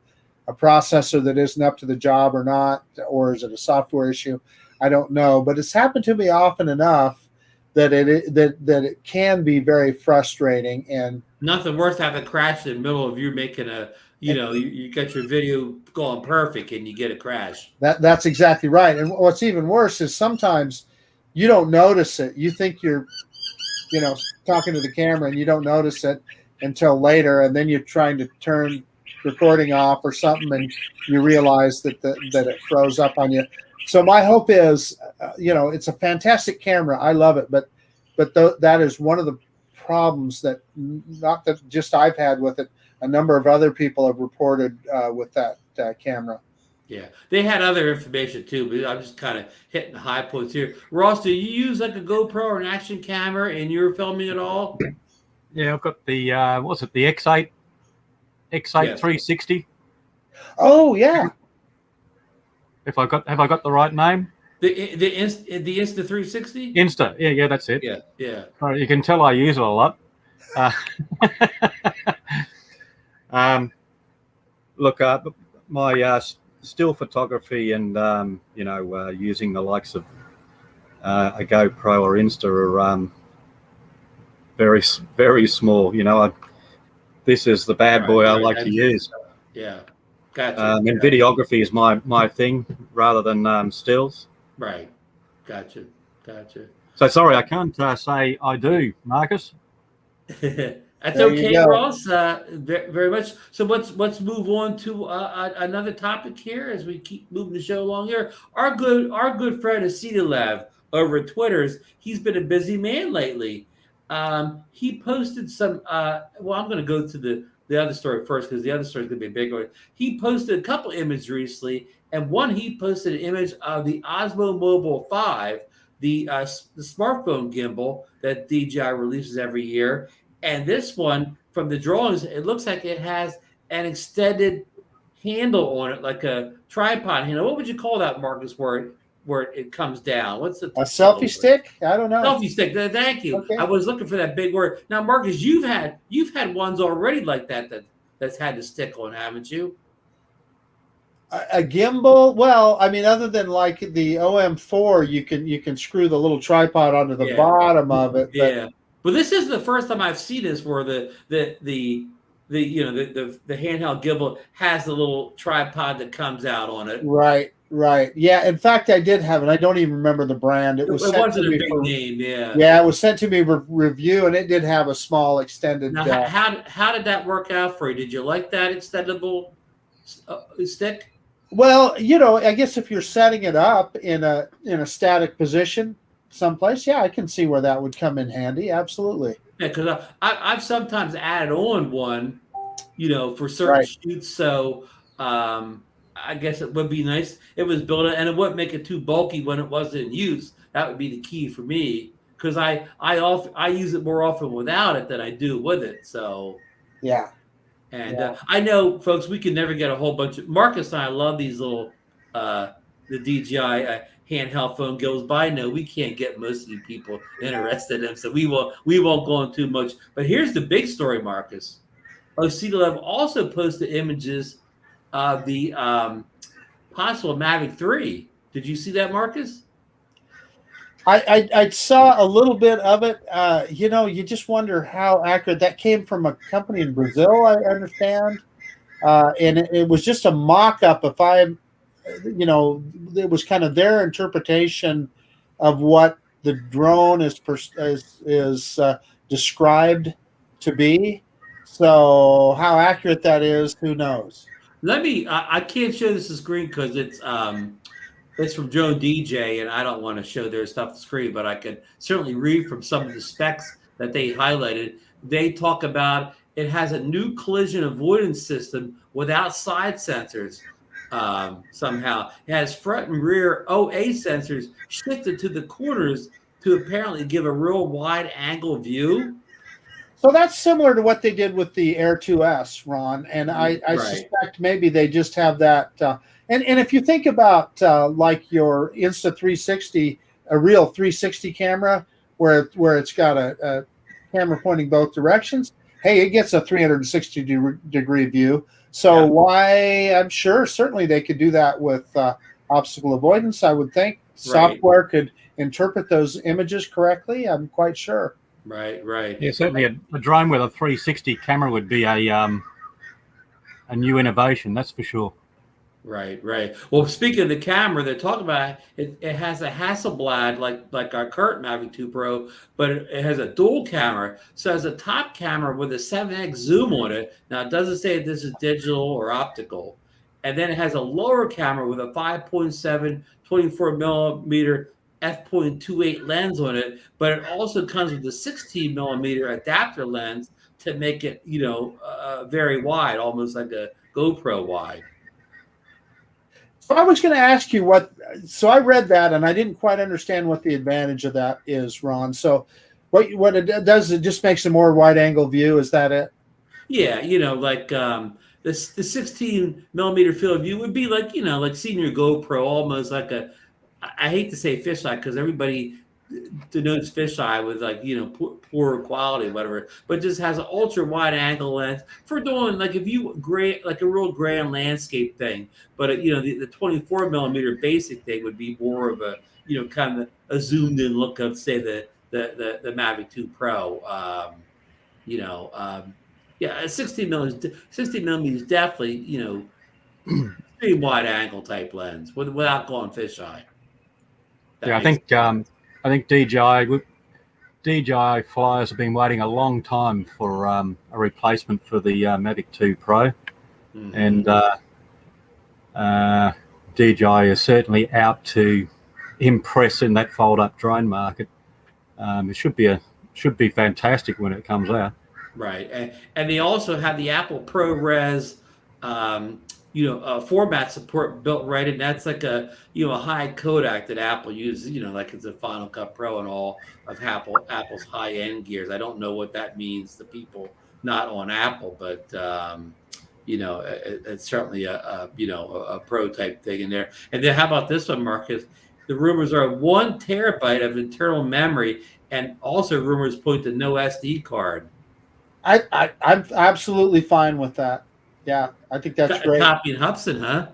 a processor that isn't up to the job or not, or is it a software issue? I don't know, but it's happened to me often enough that it can be very frustrating. And nothing worse than having a crash in the middle of you making you got your video going perfect and you get a crash. That's exactly right. And what's even worse is sometimes you don't notice it. You think you're, talking to the camera and you don't notice it until later, and then you're trying to turn recording off or something, and you realize that it froze up on you. So my hope is, it's a fantastic camera. I love it, but that is one of the problems that not that just I've had with it. A number of other people have reported with that camera. Yeah, they had other information too, but I'm just kind of hitting the high points here. Ross, do you use like a GoPro or an action camera and you're filming at all? Yeah, I've got the the X8 Yes. 360. Oh yeah. Have I got the right name? The Insta 360? Insta. Yeah, that's it. Yeah. You can tell I use it a lot. Look, my still photography and using the likes of a GoPro or Insta are very, very small. This is the bad boy I like to use. Yeah, gotcha. And videography is my thing rather than stills. Right, gotcha. So sorry, I can't say I do, Marcus. That's There okay, you go. Ross. Very much. So let's move on to another topic here as we keep moving the show along here. Our good friend Asita Lev over at Twitter's. He's been a busy man lately. He posted some. Well, I'm going to go to the other story first because the other story is going to be a big one. He posted a couple images recently, and one he posted an image of the Osmo Mobile 5, the smartphone gimbal that DJI releases every year. And this one, from the drawings, it looks like it has an extended handle on it, like a tripod handle. What would you call that, Marcus, where it comes down? What's the A selfie stick? I don't know. Selfie stick. Thank you. Okay. I was looking for that big word. Now, Marcus, you've had ones already like that's had the stick on, haven't you? A gimbal? Well, I mean, other than like the OM4, you can screw the little tripod onto the bottom of it. Yeah. But this is the first time I've seen this where the handheld gimbal has the little tripod that comes out on it. Right. Yeah. In fact, I did have it. I don't even remember the brand. It wasn't a big name. Yeah. Yeah, it was sent to me review, and it did have a small extended. Now, how did that work out for you? Did you like that extendable stick? Well, I guess if you're setting it up in a static position someplace, yeah, I can see where that would come in handy. Absolutely. Yeah, because I've sometimes added on one, for certain shoots. So I guess it would be nice. It was built, and it wouldn't make it too bulky when it wasn't in use. That would be the key for me, because I use it more often without it than I do with it. So Yeah. and Yeah. I know, folks, we can never get a whole bunch of Marcus and I love these little the DJI handheld phone goes by. No, we can't get most of you people interested in them, so we won't go on too much. But here's the big story, Marcus. Oclev also posted images of the possible Mavic 3. Did you see that, Marcus? I saw a little bit of it. You just wonder how accurate that came from a company in Brazil, I understand. And it was just a mock-up. It was kind of their interpretation of what the drone is described to be. So how accurate that is, who knows? I can't show this on screen because it's from Drone DJ, and I don't want to show their stuff on the screen, but I can certainly read from some of the specs that they highlighted. They talk about it has a new collision avoidance system without side sensors. Somehow it has front and rear OA sensors shifted to the corners to apparently give a real wide angle view. So that's similar to what they did with the Air 2S, Ron. And I suspect maybe they just have that. And if you think about like your Insta360, a real 360 camera where it's got a camera pointing both directions, hey, it gets a 360-degree view. So why, I'm sure certainly they could do that with obstacle avoidance, I would think. Software could interpret those images correctly, I'm quite sure. Right. Yeah, certainly a drone with a 360 camera would be a new innovation, that's for sure. Right. Well, speaking of the camera, they're talking about it has a Hasselblad like our current Mavic 2 Pro, but it has a dual camera. So it has a top camera with a 7x zoom on it. Now, it doesn't say if this is digital or optical. And then it has a lower camera with a 5.7 24 millimeter f.28 lens on it, but it also comes with a 16 millimeter adapter lens to make it, very wide, almost like a GoPro wide. So I was going to ask you so I read that and I didn't quite understand what the advantage of that is, Ron. So what it does, it just makes a more wide angle view. Is that it? Yeah. Like the 16 millimeter field of view would be like, like seeing your GoPro, almost like I hate to say fisheye because everybody denotes fisheye with poor quality, whatever, but just has an ultra wide angle lens for doing like if you like a real grand landscape thing. But the 24 millimeter basic thing would be more of a kind of a zoomed in look of say the Mavic 2 Pro. 16 millimeters definitely pretty wide angle type lens without going fisheye. I think DJI flyers have been waiting a long time for a replacement for the Mavic 2 Pro, and DJI is certainly out to impress in that fold-up drone market. It should be fantastic when it comes out. Right, and they also have the Apple ProRes format support built right in. That's like a high codec that Apple uses, like it's a Final Cut Pro and all of Apple's high end gears. I don't know what that means to people not on Apple, but it's certainly a pro type thing in there. And then how about this one, Marcus? The rumors are 1 terabyte of internal memory, and also rumors point to no SD card. I'm absolutely fine with that. Yeah, I think that's great. Copying Hubsan, huh?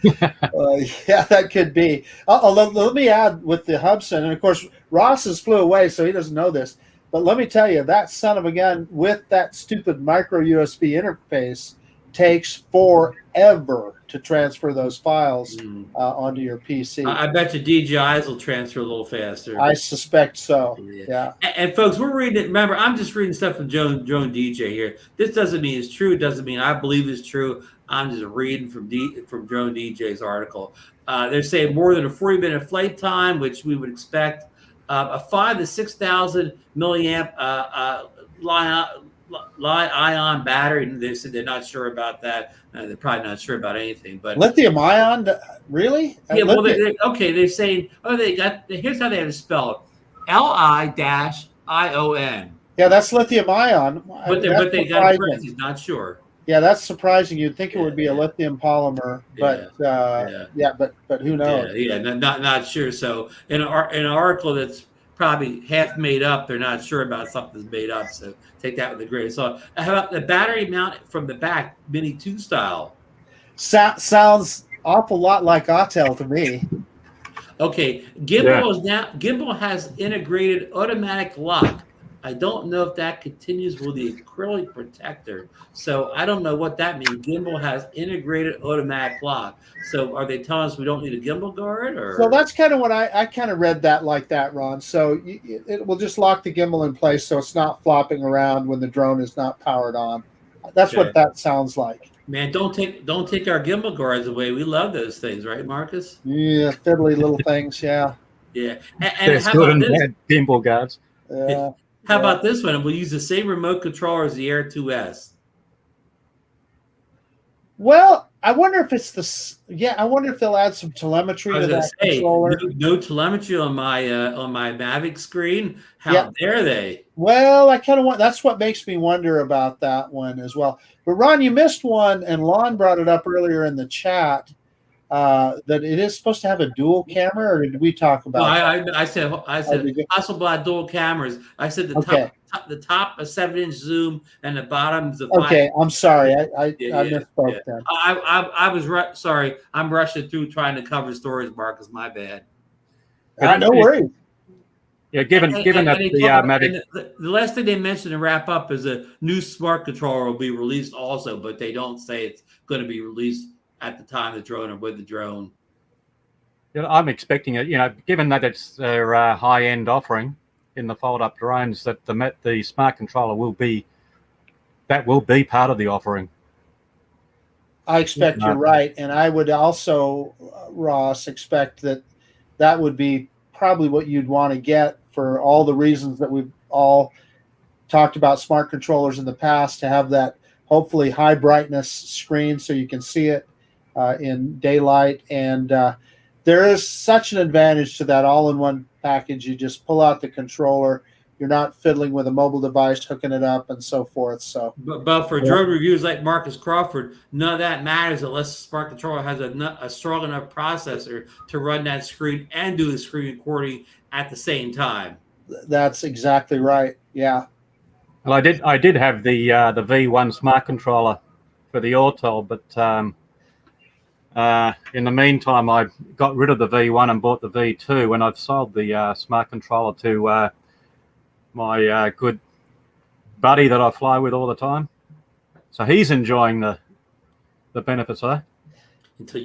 Yeah, that could be. Let me add with the Hubsan, and of course Ross has flew away, so he doesn't know this. But let me tell you, that son of a gun with that stupid micro USB interface takes forever to transfer those files onto your PC. I bet you DJIs will transfer a little faster. I suspect so. Yeah. And folks, we're reading it. Remember, I'm just reading stuff from Drone DJ here. This doesn't mean it's true. It doesn't mean I believe it's true. I'm just reading from Drone DJ's article. They're saying more than a 40-minute flight time, which we would expect. A 5,000 to 6,000 milliamp ion battery. And they said they're not sure about that. They're probably not sure about anything. But Lithium ion, really? yeah, well, Lithium, okay. They're saying, they got. Here's how they have it spelled: Li-ion. yeah, that's lithium ion. That's But they got a surprising. parentheses, not sure. Yeah, that's surprising. You'd think it Yeah, would be a yeah, lithium polymer, yeah, but yeah. yeah, but who knows? Yeah. Not sure. So in an article that's probably half made up, they're not sure about something that's made up. So take that with a grain of salt. How about the battery mount from the back, Mini 2 style? Sounds awful lot like Autel to me. Okay, Yeah. Gimbal has integrated automatic lock. I don't know if that continues with the acrylic protector. So I don't know what that means. Gimbal has integrated automatic lock. So are they telling us we don't need a gimbal guard, or? So that's kind of what I kind of read that like that, Ron. So it will just lock the gimbal in place so it's not flopping around when the drone is not powered on. That's Okay. what that sounds like. Man, don't take our gimbal guards away. We love those things, right, Marcus? Yeah, fiddly little things. Yeah. Yeah. And There's how good about and this? bad gimbal guards. Yeah. How about this one? We'll use the same remote controller as the Air 2S. Well, I wonder if it's this. Yeah, I wonder if they'll add some telemetry I was to gonna that say, controller. no telemetry on my Mavic screen. How dare they? Well, I kind of want. That's what makes me wonder about that one as well. But Ron, you missed one, and Lon brought it up earlier in the chat that it is supposed to have a dual camera, or did we talk about? No, I said possible dual cameras. I said the top a 7-inch zoom and the bottom's a 5. Okay, I'm sorry, I misspoke then. I was sorry. I'm rushing through trying to cover stories, Marcus. My bad. No worries. Yeah, given that the Mavic. The last thing they mentioned to wrap up is a new smart controller will be released also, but they don't say it's going to be released at the time of the drone or with the drone. I'm expecting it. Given that it's their high-end offering in the fold-up drones, that the smart controller will be part of the offering. I expect you're right, and I would also, Ross, expect that would be probably what you'd want to get for all the reasons that we've all talked about smart controllers in the past, to have that hopefully high brightness screen so you can see it in daylight. And there is such an advantage to that all-in-one package. You just pull out the controller. You're not fiddling with a mobile device, hooking it up, and so forth. So, but for drone reviews like Marcus Crawford, none of that matters unless the smart controller has a strong enough processor to run that screen and do the screen recording at the same time. That's exactly right. Yeah. Well, I did have the V1 smart controller for the Autel, but in the meantime, I got rid of the V1 and bought the V2, and I've sold the smart controller to my good buddy that I fly with all the time. So he's enjoying the benefits of that.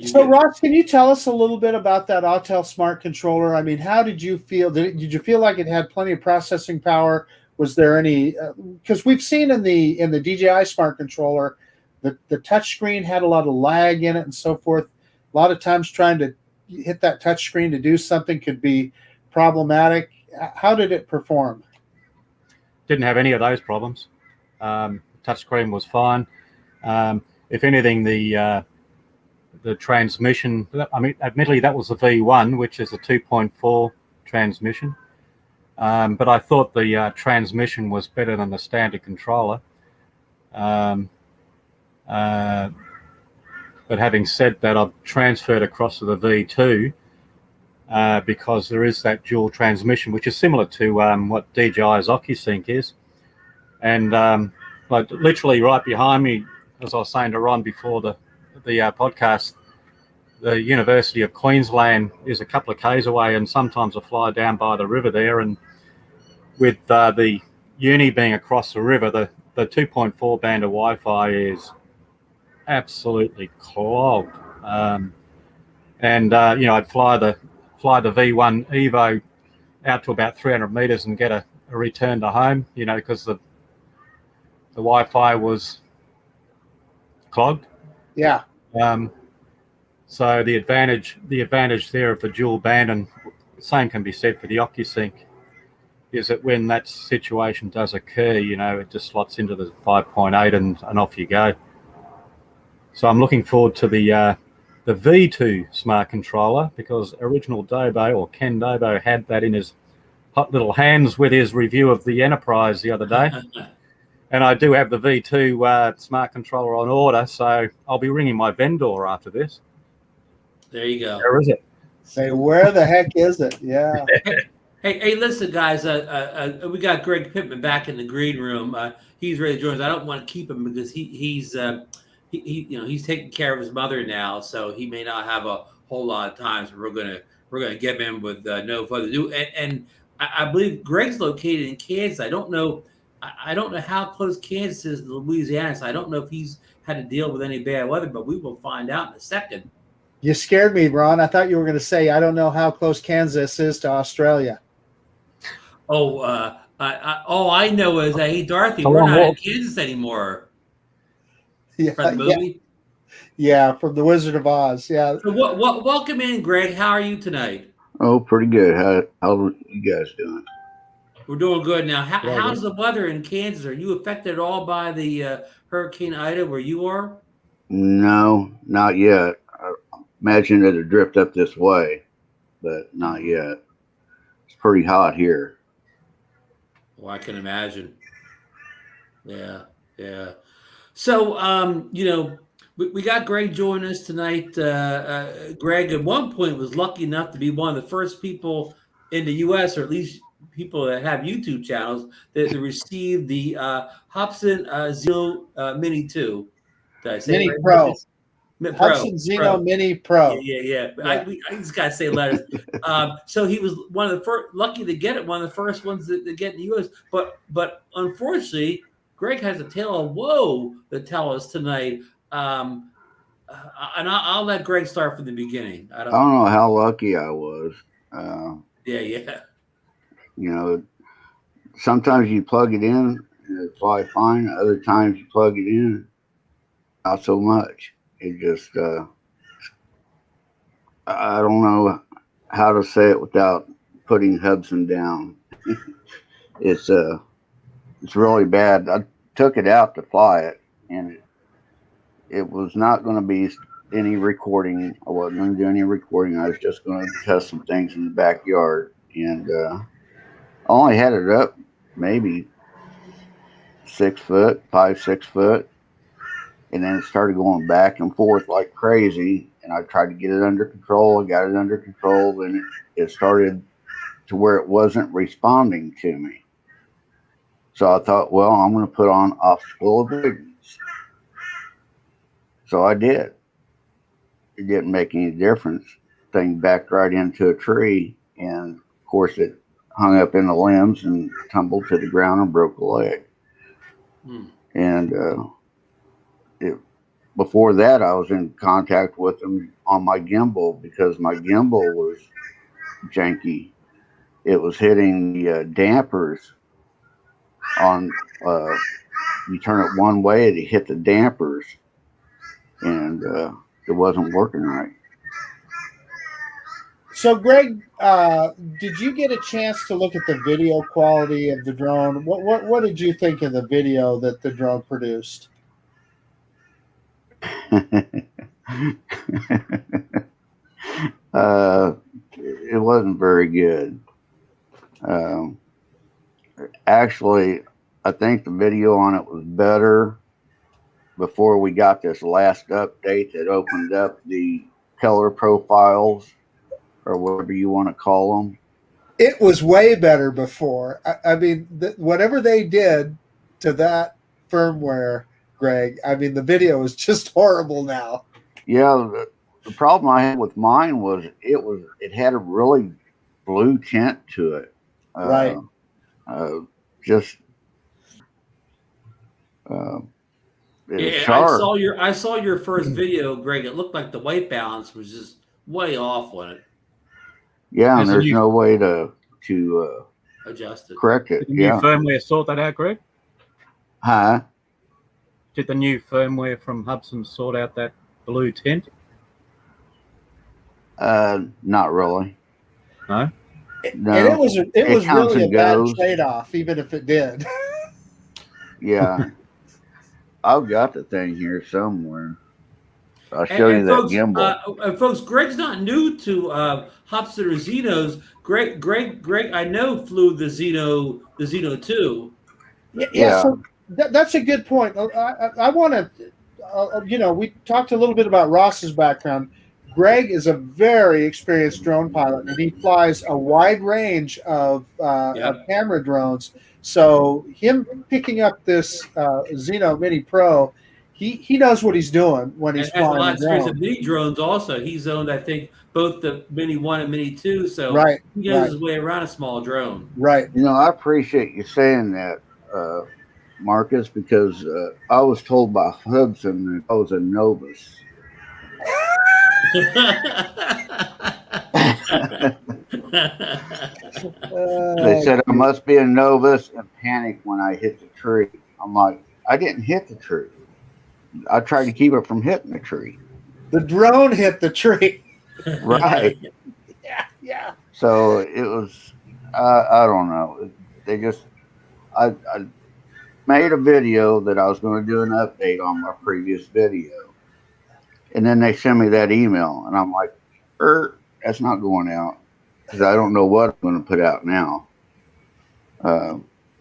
So Ross, can you tell us a little bit about that Autel smart controller? I mean, how did you feel? Did you feel like it had plenty of processing power? Was there any? Because we've seen in the DJI smart controller, the touch screen had a lot of lag in it and so forth. A lot of times trying to hit that touch screen to do something could be problematic. How did it perform? Didn't have any of those problems. Touchscreen was fine. If anything, the transmission, I mean, admittedly, that was the V1, which is a 2.4 transmission. But I thought the transmission was better than the standard controller. But having said that, I've transferred across to the V2 because there is that dual transmission, which is similar to what DJI's OcuSync is. And like literally right behind me, as I was saying to Ron before the podcast, the University of Queensland is a couple of k's away, and sometimes I fly down by the river there. And with the uni being across the river, the 2.4 band of Wi-Fi is absolutely clogged. I'd fly the V1 Evo out to about 300 meters and get a return to home, because the Wi-Fi was clogged. Yeah. So the advantage there of the dual band, and the same can be said for the OcuSync, is that when that situation does occur, you know, it just slots into the 5.8 and off you go. So I'm looking forward to the V2 smart controller, because original Dobo, or Ken Dobo, had that in his hot little hands with his review of the Enterprise the other day. And I do have the V2 smart controller on order, so I'll be ringing my vendor after this. There you go. Where is it? Say, where the heck is it? Yeah. Hey, listen, guys. We got Greg Pittman back in the green room. He's ready to join us. I don't want to keep him because he's taking care of his mother now, so he may not have a whole lot of time. So we're gonna get him in with no further ado. And I believe Greg's located in Kansas. I don't know how close Kansas is to Louisiana, so I don't know if he's had to deal with any bad weather, but we will find out in a second. You scared me, Ron. I thought you were going to say, I don't know how close Kansas is to Australia. Oh, all I know is, hey, Dorothy, we're not in Kansas anymore. Yeah, from the movie? Yeah, from The Wizard of Oz. Yeah. So welcome in, Greg. How are you tonight? Oh, pretty good. How are you guys doing? We're doing good now. How's the weather in Kansas? Are you affected at all by the Hurricane Ida where you are? No, not yet. I imagine it'll drift up this way, but not yet. It's pretty hot here. Well, I can imagine. Yeah. So, we got Greg joining us tonight. Greg, at one point, was lucky enough to be one of the first people in the U.S., or at least people that have YouTube channels, that received the Hubsan Zino Mini 2. Did I say Mini right? Pro. Hubsan Zino Mini Pro. Yeah. I just gotta say letters. So he was one of the first, lucky to get it, one of the first ones to get in the U.S. But unfortunately, Greg has a tale of woe to tell us tonight. And I'll let Greg start from the beginning. I don't know how lucky I was. Yeah. You know, sometimes you plug it in and it fly fine. Other times you plug it in, not so much. It just, I don't know how to say it without putting Hubsan down. It's really bad. I took it out to fly it, and it was not going to be any recording. I wasn't going to do any recording. I was just going to test some things in the backyard, and I only had it up maybe 6 foot, 5-6 foot. And then it started going back and forth like crazy. And I tried to get it under control. I got it under control. Then it started to where it wasn't responding to me. So I thought, well, I'm going to put on obstacle avoidance. So I did. It didn't make any difference. Thing backed right into a tree. And of course, it hung up in the limbs and tumbled to the ground and broke a leg. And before that, I was in contact with them on my gimbal because my gimbal was janky. It was hitting the dampers on, you turn it one way, it hit the dampers, and it wasn't working right. So, Greg, did you get a chance to look at the video quality of the drone? What did you think of the video that the drone produced? It wasn't very good. Actually, I think the video on it was better before we got this last update that opened up the color profiles, or whatever you want to call them. It was way better before. I mean, whatever they did to that firmware, Greg, I mean, the video is just horrible now. Yeah, the problem I had with mine was it had a really blue tint to it. Right. It was sharp. I saw your first video, Greg. It looked like the white balance was just way off on it. Yeah, and there's no way to adjust it, correct it. Did the new firmware sort that out, Greg? Huh? Did the new firmware from Hubsan sort out that blue tint? Not really. No. No, And it was comes really a and bad goes. trade-off, even if it did. Yeah, I've got the thing here somewhere. I'll And, show you and that folks, gimbal. Greg's not new to Hubsan or Zino's. Greg, I know flew the Zino 2. Yeah. Yeah, So that's a good point. I want to, we talked a little bit about Ross's background. Greg is a very experienced drone pilot, and he flies a wide range of Yep. camera drones. So him picking up this Zino Mini Pro, he knows what he's doing when he's And has a flying lot a of experience drone. in mini drones also. He's owned, I think, both the Mini 1 and Mini 2, so Right, he knows right, his way around a small drone. right. I appreciate you saying that, Marcus, because I was told by Hubsan that I was a novice. They said I must be a novice and panic when I hit the tree. I'm like, I didn't hit the tree. I tried to keep it from hitting the tree. The drone hit the tree. Right. Yeah. So it was, I don't know. They just, I made a video that I was going to do an update on my previous video. And then they sent me that email. And I'm like, that's not going out. Because I don't know what I'm going to put out now.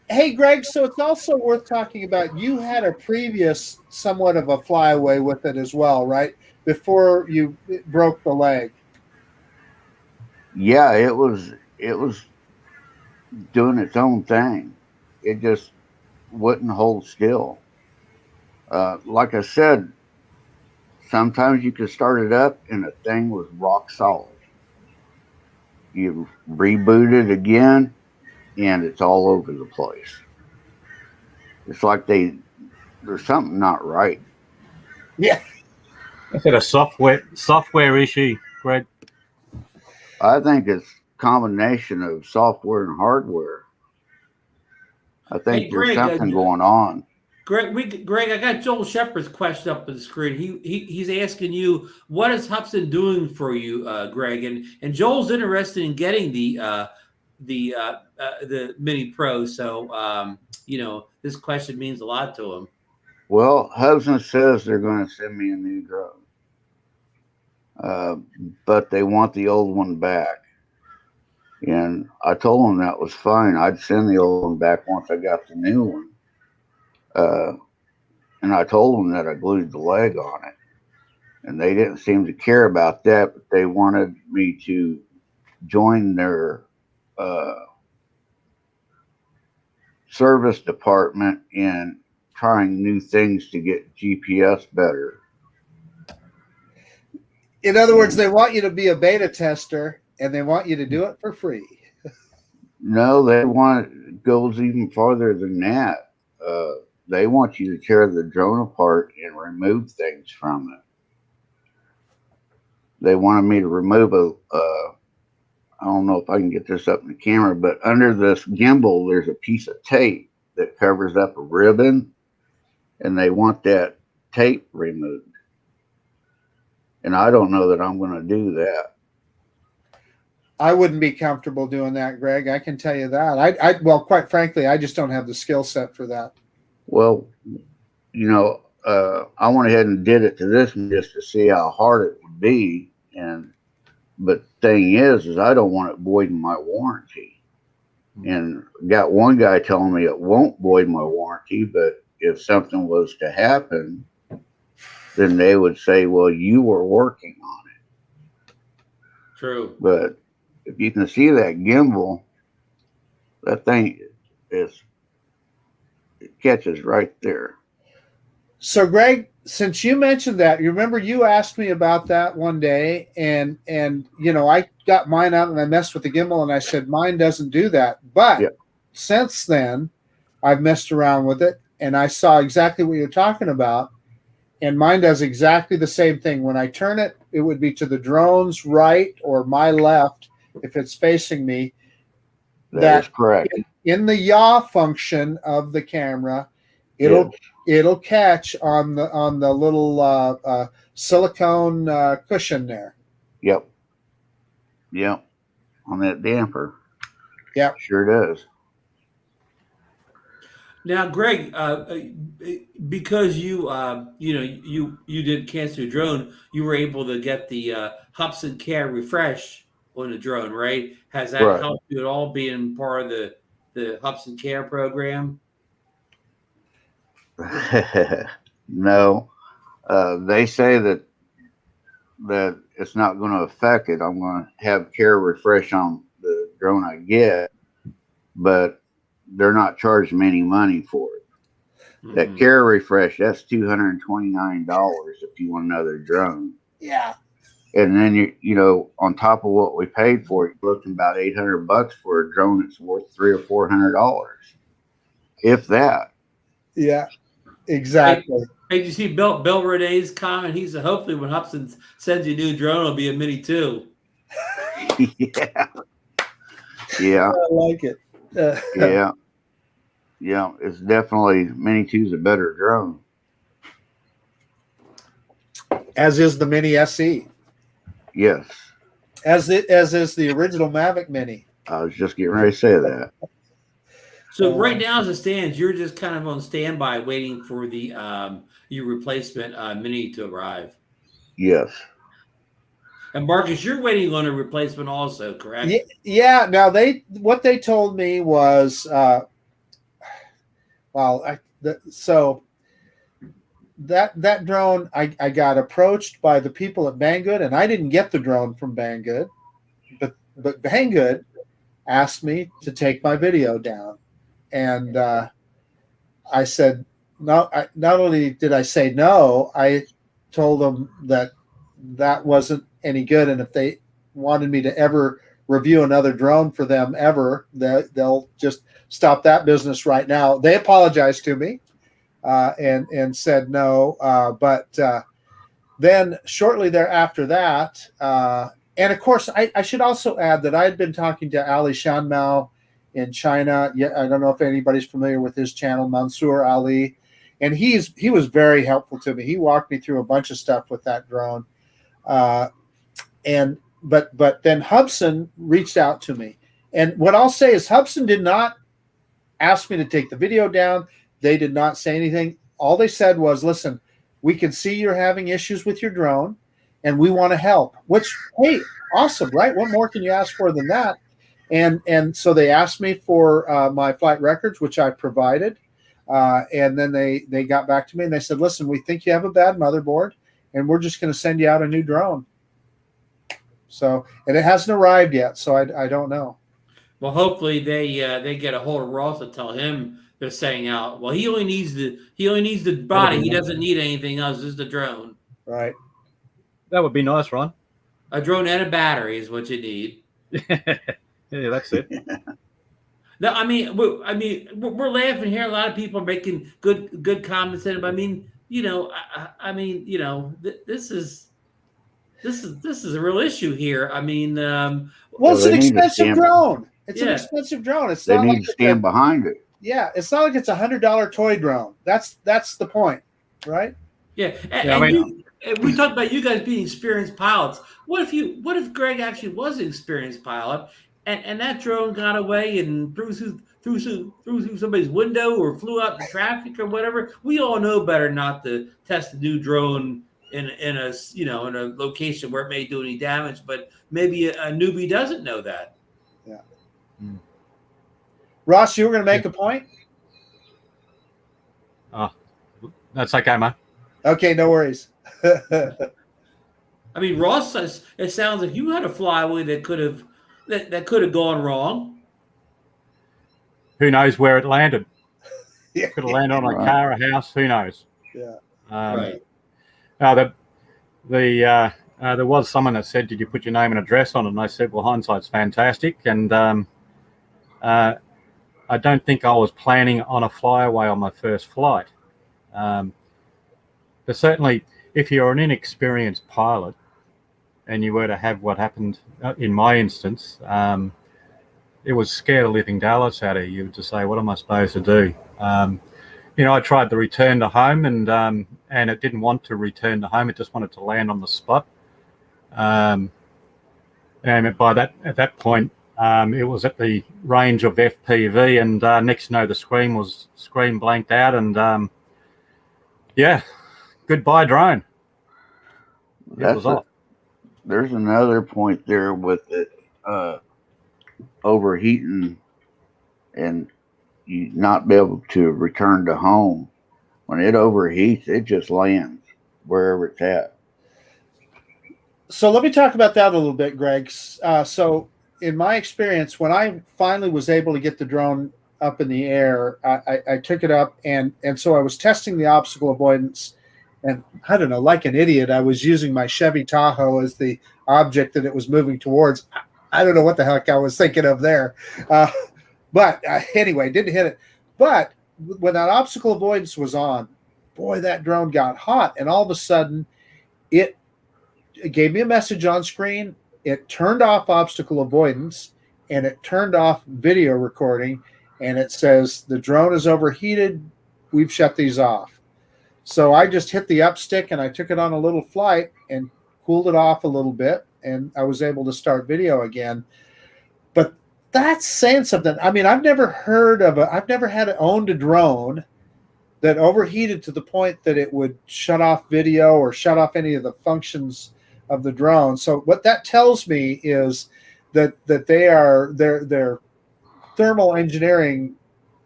Hey, Greg, so it's also worth talking about. You had a previous somewhat of a flyaway with it as well, right? Before you broke the leg. Yeah, it was doing its own thing. It just wouldn't hold still. Like I said, sometimes you could start it up and the thing was rock solid. You reboot it again and it's all over the place. It's like there's something not right. Yeah. Is it a software issue, Greg? I think it's a combination of software and hardware. I think Hey, there's Greg, something going on. Greg, I got Joel Shepard's question up on the screen. He's asking you, what is Hubsan doing for you, Greg? And Joel's interested in getting the Mini Pro. So this question means a lot to him. Well, Hubsan says they're going to send me a new drone, but they want the old one back. And I told them that was fine. I'd send the old one back once I got the new one. And I told them that I glued the leg on it. And they didn't seem to care about that, but they wanted me to join their service department in trying new things to get GPS better. In other words, they want you to be a beta tester and they want you to do it for free. No, they want it goes even farther than that. They want you to tear the drone apart and remove things from it. They wanted me to remove I don't know if I can get this up in the camera, but under this gimbal, there's a piece of tape that covers up a ribbon, and they want that tape removed. And I don't know that I'm going to do that. I wouldn't be comfortable doing that, Greg. I can tell you that. Well, quite frankly, I just don't have the skill set for that. Well, I went ahead and did it to this one just to see how hard it would be. But thing is I don't want it voiding my warranty. And got one guy telling me it won't void my warranty, but if something was to happen, then they would say, well, you were working on it. True. But if you can see that gimbal, that thing it catches right there. So, Greg, since you mentioned that, you remember you asked me about that one day, and I got mine out and I messed with the gimbal, and I said mine doesn't do that. But since then, I've messed around with it, and I saw exactly what you're talking about, and mine does exactly the same thing. When I turn it, it would be to the drone's right or my left if it's facing me. That is correct. In the yaw function of the camera, it'll catch on the little silicone cushion there. Yep. On that damper. Yeah. Sure does. Now, Greg, because you did cancel your drone, you were able to get the Hubsan Care refresh on the drone, right? Has that Right. helped you at all, being part of the Hubsan Care program? No, they say that it's not going to affect it. I'm going to have care refresh on the drone I get, but they're not charging me any money for it. That care refresh, that's $229 if you want another drone. Yeah. And then you on top of what we paid for it, you're looking about $800 for a drone that's worth $300 or $400, if that. Yeah. Exactly. Hey, did you see Bill Renee's comment? He said, hopefully when Hubsan sends you a new drone, it'll be a Mini 2. Yeah. Yeah. I like it. Yeah. Yeah. It's definitely Mini 2's a better drone. As is the Mini SE. Yes. As is the original Mavic Mini. I was just getting ready to say that. So right now, as it stands, you're just kind of on standby, waiting for the your replacement Mini to arrive. Yes. And Marcus, you're waiting on a replacement also, correct? Yeah. Now what they told me was, so that drone, I got approached by the people at Banggood, and I didn't get the drone from Banggood, but Banggood asked me to take my video down. And I said no. Not only did I say no, I told them that wasn't any good, and if they wanted me to ever review another drone for them ever, they'll just stop that business right now. They apologized to me and said no, but then shortly thereafter that, and of course, I should also add that I had been talking to Ali Shanmao in China. Yeah, I don't know if anybody's familiar with his channel, Mansour Ali, and he was very helpful to me. He walked me through a bunch of stuff with that drone, but then Hubsan reached out to me, and what I'll say is Hubsan did not ask me to take the video down. They did not say anything. All they said was, "Listen, we can see you're having issues with your drone, and we want to help." Which, hey, awesome, right? What more can you ask for than that? And so they asked me for my flight records, which I provided. And then they got back to me and they said, listen, we think you have a bad motherboard and we're just going to send you out a new drone. So, and it hasn't arrived yet. So I don't know. Well, hopefully they get a hold of Ross and tell him they're saying out. Well, he only needs the body. He doesn't need anything else. Just the drone. Right. That would be nice, Ron. A drone and a battery is what you need. Yeah, that's it. No, I mean, we're laughing here. A lot of people are making good comments in it. But I mean, this is a real issue here. I mean, well, it's an expensive drone. It's an expensive drone. It's they not need like to stand behind it. Yeah, it's not like it's $100 toy drone. That's the point, right? Yeah, and we talked about you guys being experienced pilots. What if Greg actually was an experienced pilot? And that drone got away and through somebody's window or flew out in traffic or whatever. We all know better not to test a new drone in a location where it may do any damage. But maybe a newbie doesn't know that. Yeah. Ross, you were going to make a point? Oh, that's okay, man. Okay, no worries. I mean, Ross says it sounds like you had a flyaway that could have gone wrong. Who knows where it landed? Yeah. Could have landed on a car, a house. Who knows? Yeah. Right. There was someone that said, "Did you put your name and address on it?" And I said, "Well, hindsight's fantastic." And I don't think I was planning on a flyaway on my first flight. But certainly, if you're an inexperienced pilot and you were to have what happened in my instance, it was scare the living daylights out of you to say, what am I supposed to do? I tried to return to home and it didn't want to return to home. It just wanted to land on the spot. And at that point, It was at the range of FPV, and next to know, the screen blanked out, and yeah, goodbye drone. It was off. There's another point there with it overheating and you not be able to return to home. When it overheats, it just lands wherever it's at. So let me talk about that a little bit, Greg. So in my experience, when I finally was able to get the drone up in the air, I took it up, and so I was testing the obstacle avoidance, and I don't know, like an idiot, I was using my Chevy Tahoe as the object that it was moving towards. I don't know what the heck I was thinking of there. But anyway, didn't hit it. But when that obstacle avoidance was on, boy, that drone got hot, and all of a sudden it gave me a message on screen. It turned off obstacle avoidance, and it turned off video recording, and it says the drone is overheated. We've shut these off. So I just hit the up stick, and I took it on a little flight and cooled it off a little bit, and I was able to start video again. But that's saying something. I mean, I've never had owned a drone that overheated to the point that it would shut off video or shut off any of the functions of the drone. So what that tells me is that their thermal engineering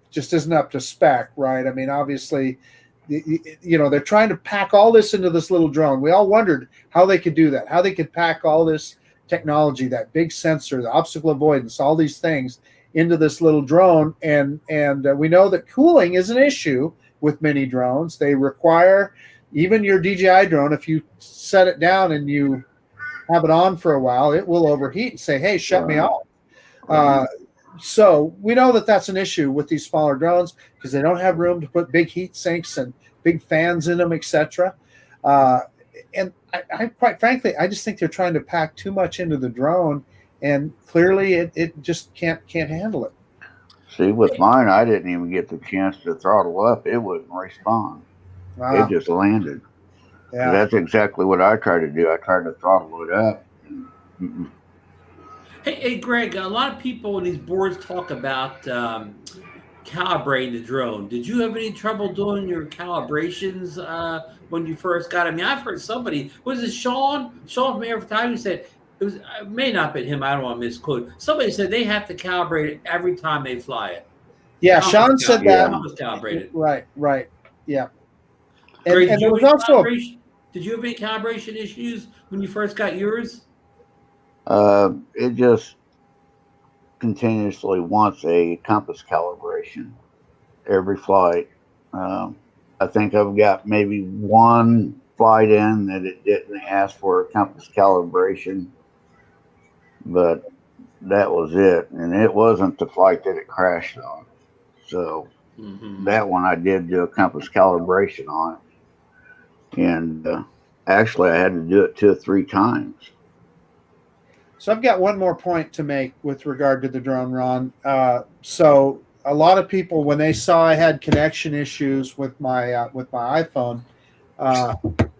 just isn't up to spec, right? I mean, obviously, they're trying to pack all this into this little drone. We all wondered how they could do that, how they could pack all this technology, that big sensor, the obstacle avoidance, all these things into this little drone. And we know that cooling is an issue with many drones. They require, even your DJI drone, if you set it down and you have it on for a while, it will overheat and say, hey, shut me off. So we know that that's an issue with these smaller drones because they don't have room to put big heat sinks and big fans in them, etc. And I quite frankly, I just think they're trying to pack too much into the drone, and clearly it just can't handle it. See, with mine, I didn't even get the chance to throttle up. It wouldn't respond. Wow. It just landed. Yeah. That's exactly what I tried to do. I tried to throttle it up. Hey, Greg, a lot of people in these boards talk about calibrating the drone. Did you have any trouble doing your calibrations when you first got it? I mean, I've heard somebody, was it Sean from Air Photography, said, it may not be him, I don't want to misquote. Somebody said they have to calibrate it every time they fly it. Yeah, Sean said that. Calibrated. Right. Yeah. Greg, and there was also did you have any calibration issues when you first got yours? It just continuously wants a compass calibration every flight. I think I've got maybe one flight in that it didn't ask for a compass calibration, but that was it. And it wasn't the flight that it crashed on. So that one I did do a compass calibration on. And actually I had to do it 2 or 3 times. So I've got one more point to make with regard to the drone, Ron. So a lot of people, when they saw I had connection issues with my iPhone,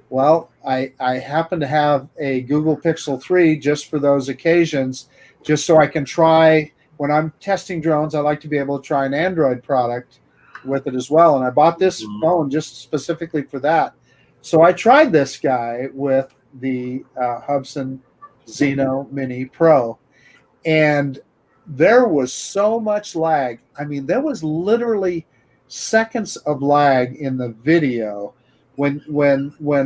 well, I happen to have a Google Pixel 3 just for those occasions, just so I can try, when I'm testing drones, I like to be able to try an Android product with it as well. And I bought this phone just specifically for that. So I tried this guy with the Hubsan Zino Mini Pro, and there was so much lag. I mean, there was literally seconds of lag in the video. When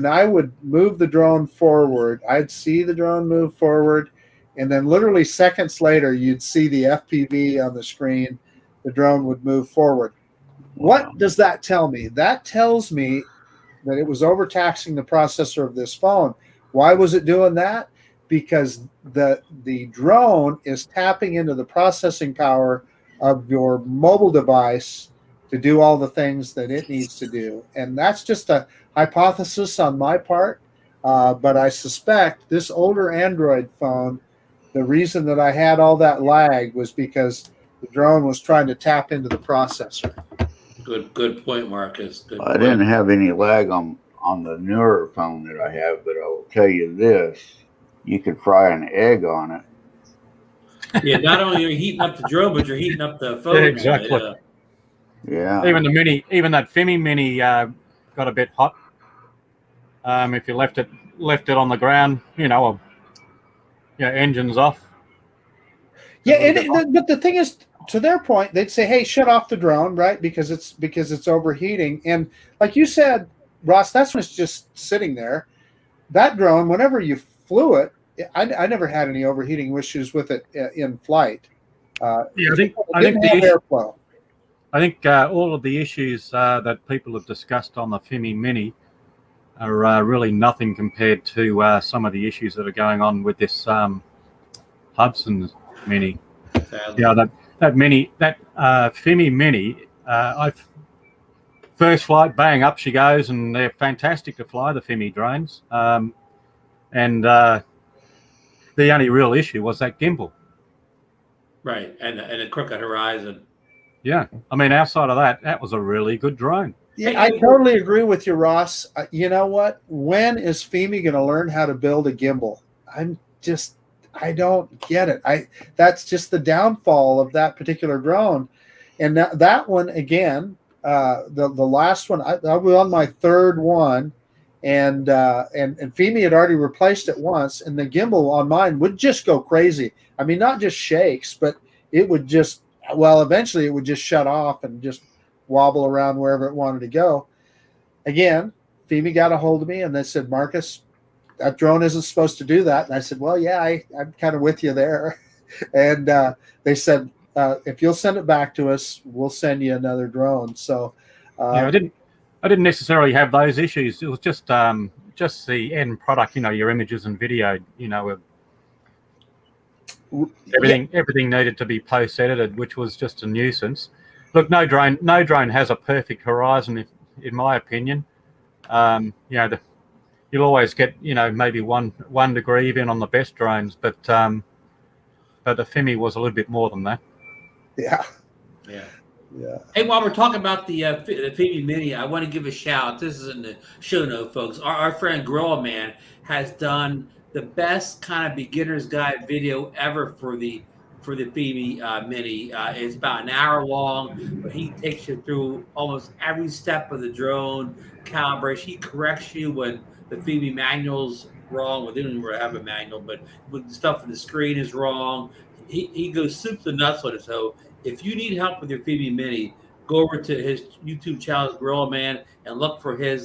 I would move the drone forward, I'd see the drone move forward, and then literally seconds later, you'd see the FPV on the screen. The drone would move forward. What does that tell me? That tells me that it was overtaxing the processor of this phone. Why was it doing that? Because the drone is tapping into the processing power of your mobile device to do all the things that it needs to do. And that's just a hypothesis on my part, but I suspect this older Android phone, the reason that I had all that lag was because the drone was trying to tap into the processor. Good point, Marcus. Good I point. didn't have any lag on the newer phone that I have, but I will tell you this. You could fry an egg on it. Yeah, not only are you heating up the drone, but you're heating up the phone. Yeah, exactly. Yeah. Even that Fimi Mini got a bit hot. If you left it on the ground, engines off. Yeah, but the thing is, to their point, they'd say, "Hey, shut off the drone," right? Because it's overheating. And like you said, Ross, that's when it's just sitting there. That drone, whenever you flew it, I never had any overheating issues with it in flight. Yeah, I think airflow. I think all of the issues that people have discussed on the Fimi Mini are really nothing compared to some of the issues that are going on with this Hubsan Mini. Yeah, that Fimi Mini, first flight, bang, up she goes, and they're fantastic to fly, the Fimi drones. And the only real issue was that gimbal. Right, and a crooked horizon. Yeah, I mean, outside of that was a really good drone. Yeah, I totally agree with you, Ross. You know what? When is Fimi going to learn how to build a gimbal? I don't get it. That's just the downfall of that particular drone. And that one again, the last one, I was on my third one, and Fimi had already replaced it once, and the gimbal on mine would just go crazy. I mean, not just shakes, but it would just, well, eventually it would just shut off and just wobble around wherever it wanted to go. Again, Fimi got a hold of me and they said, "Marcus, that drone isn't supposed to do that." And I said, "Well, yeah, I'm kind of with you there." And they said, "If you'll send it back to us, we'll send you another drone." So yeah, I didn't necessarily have those issues. It was just the end product, your images and video, everything needed to be post edited, which was just a nuisance. Look, no drone has a perfect horizon, in my opinion. You'll always get, maybe one degree even on the best drones, but the Fimi was a little bit more than that. Yeah. Hey, while we're talking about the Fimi Mini, I want to give a shout. This is in the show note, folks. Our friend Gorilla Man has done the best kind of beginner's guide video ever for the Fimi Mini. It's about an hour long, but he takes you through almost every step of the drone calibration. He corrects you when the Fimi manual's wrong. Well, they don't even have a manual, but when the stuff on the screen is wrong, he goes soup to nuts on it. So if you need help with your Fimi Mini, go over to his YouTube channel, Gorilla Man, and look for I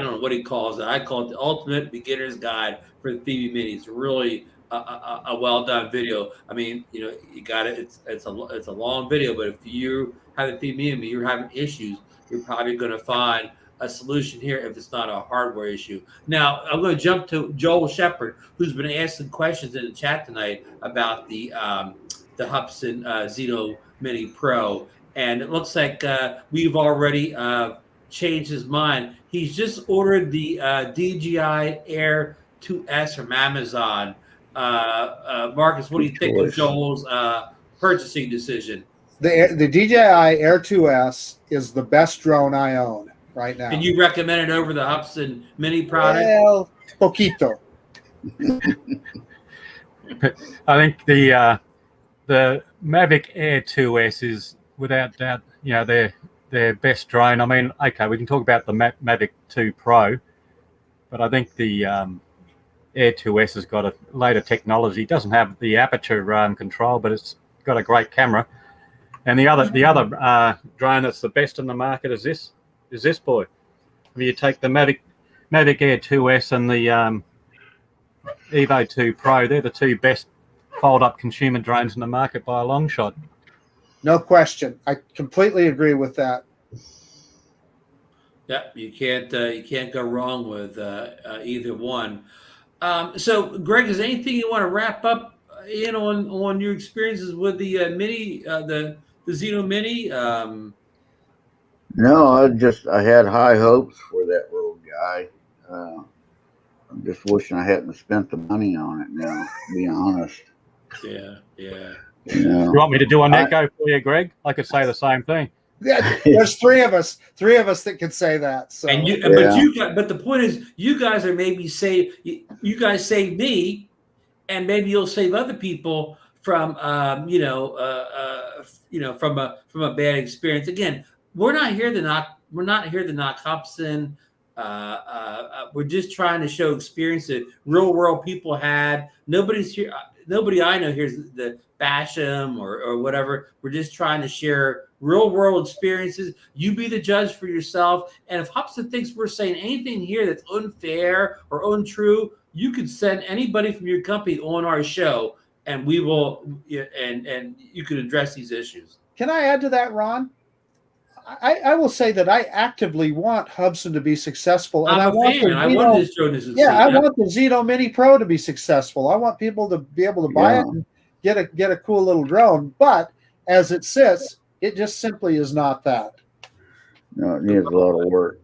don't know what he calls it. I call it the ultimate beginner's guide for the Fimi Mini. It's really a well done video. I mean, you got it. It's a long video, but if you have a Fimi Mini, you're having issues, you're probably going to find a solution here if it's not a hardware issue. Now, I'm going to jump to Joel Shepard, who's been asking questions in the chat tonight about the Hubsan Zino Mini Pro, and it looks like we've already changed his mind. He's just ordered the DJI Air 2S from Amazon. Marcus, what do you think of Joel's purchasing decision? The DJI Air 2S is the best drone I own right now. And you recommend it over the Hubsan Mini product? Well, poquito. I think the Mavic Air 2S is without doubt, their best drone. I mean, okay, we can talk about the Mavic 2 Pro, but I think the Air 2S has got a later technology. It doesn't have the aperture control, but it's got a great camera. And the other drone that's the best in the market is this boy. If you take the Mavic Air 2S and the Evo 2 Pro, they're the two best fold-up consumer drones in the market by a long shot. No question. I completely agree with that. Yeah, you can't go wrong with either one. So, Greg, is there anything you want to wrap up on your experiences with the Mini, the Zino Mini? No, I had high hopes for that little guy. I'm just wishing I hadn't spent the money on it now, to be honest. Yeah. You want me to do an echo for you, Greg? I could say the same thing. Yeah, there's three of us that can say that. So. But the point is, you guys are maybe you guys save me, and maybe you'll save other people from from a bad experience. Again, we're not here to knock Hubsan. We're just trying to show experience that real world people had. Nobody's here. Nobody I know here's the bash them or whatever. We're just trying to share real world experiences. You be the judge for yourself. And if Hubsan thinks we're saying anything here that's unfair or untrue, you can send anybody from your company on our show, and we will, and you can address these issues. Can I add to that, Ron? I will say that I actively want Hubsan to be successful, and I want the Zino Mini Pro to be successful. I want people to be able to buy it and get a cool little drone. But as it sits, it just simply is not that. No, it needs a lot of work.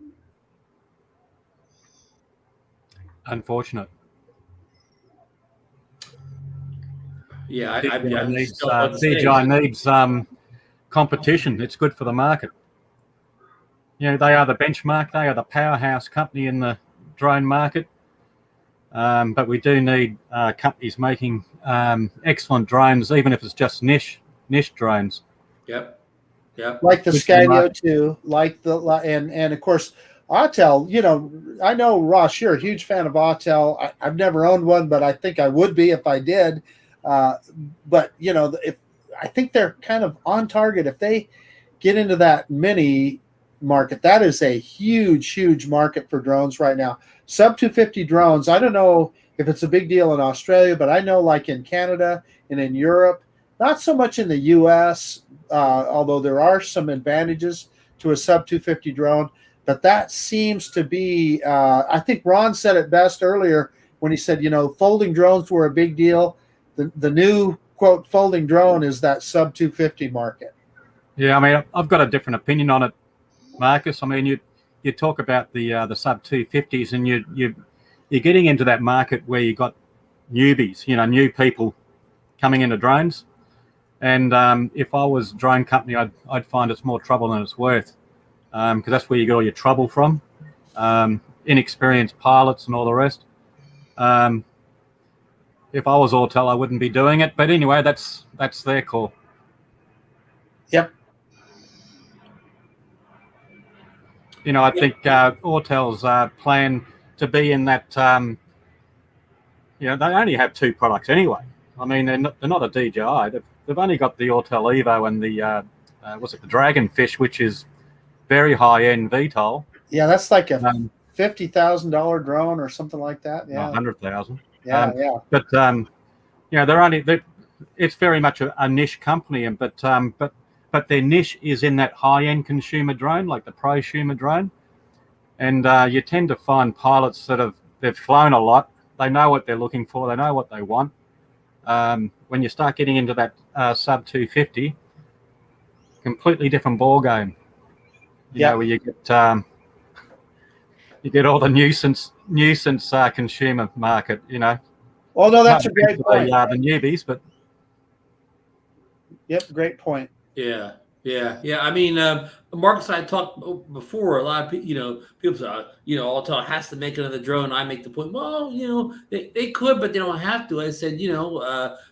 Unfortunate. Yeah, DJI needs competition. It's good for the market. You know, they are the benchmark. They are the powerhouse company in the drone market. But we do need companies making excellent drones, even if it's just niche drones. Yep. Like the Skydio 2, and of course Autel. You know, I know Ross, you're a huge fan of Autel. I've never owned one, but I think I would be if I did. But you know, I think they're kind of on target if they get into that mini market. That is a huge market for drones right now. Sub 250 drones. I don't know if it's a big deal in Australia, but I know like in Canada and in Europe, not so much in the US, although there are some advantages to a sub 250 drone, but that seems to be, I think Ron said it best earlier when he said, you know, folding drones were a big deal. The new quote folding drone is that sub 250 market. Yeah, I mean, I've got a different opinion on it, Marcus. I mean, you talk about the sub 250s, and you're getting into that market where you got newbies, you know, new people coming into drones. And if I was a drone company, I'd find it's more trouble than it's worth, because that's where you get all your trouble from, inexperienced pilots and all the rest. If I was Autel, I wouldn't be doing it. But anyway, that's their call. Yep. You know, I think Autel's plan to be in that, you know, they only have two products anyway. I mean, they're not a DJI. They've only got the Autel Evo and the, the Dragonfish, which is very high-end VTOL. Yeah, that's like a $50,000 drone or something like that. Yeah, 100,000. Yeah. But you know, it's very much a niche company, but their niche is in that high-end consumer drone, like the prosumer drone. And you tend to find pilots that they've flown a lot. They know what they're looking for. They know what they want. When you start getting into that sub 250, completely different ball game. You know, where you get all the nuisance consumer market. You know. Oh no, that's a great point. The newbies, but. Yep, great point. Yeah. I mean, Marcus and I talked before. A lot of people say, Autel has to make another drone. I make the point, well, you know, they could, but they don't have to. I said,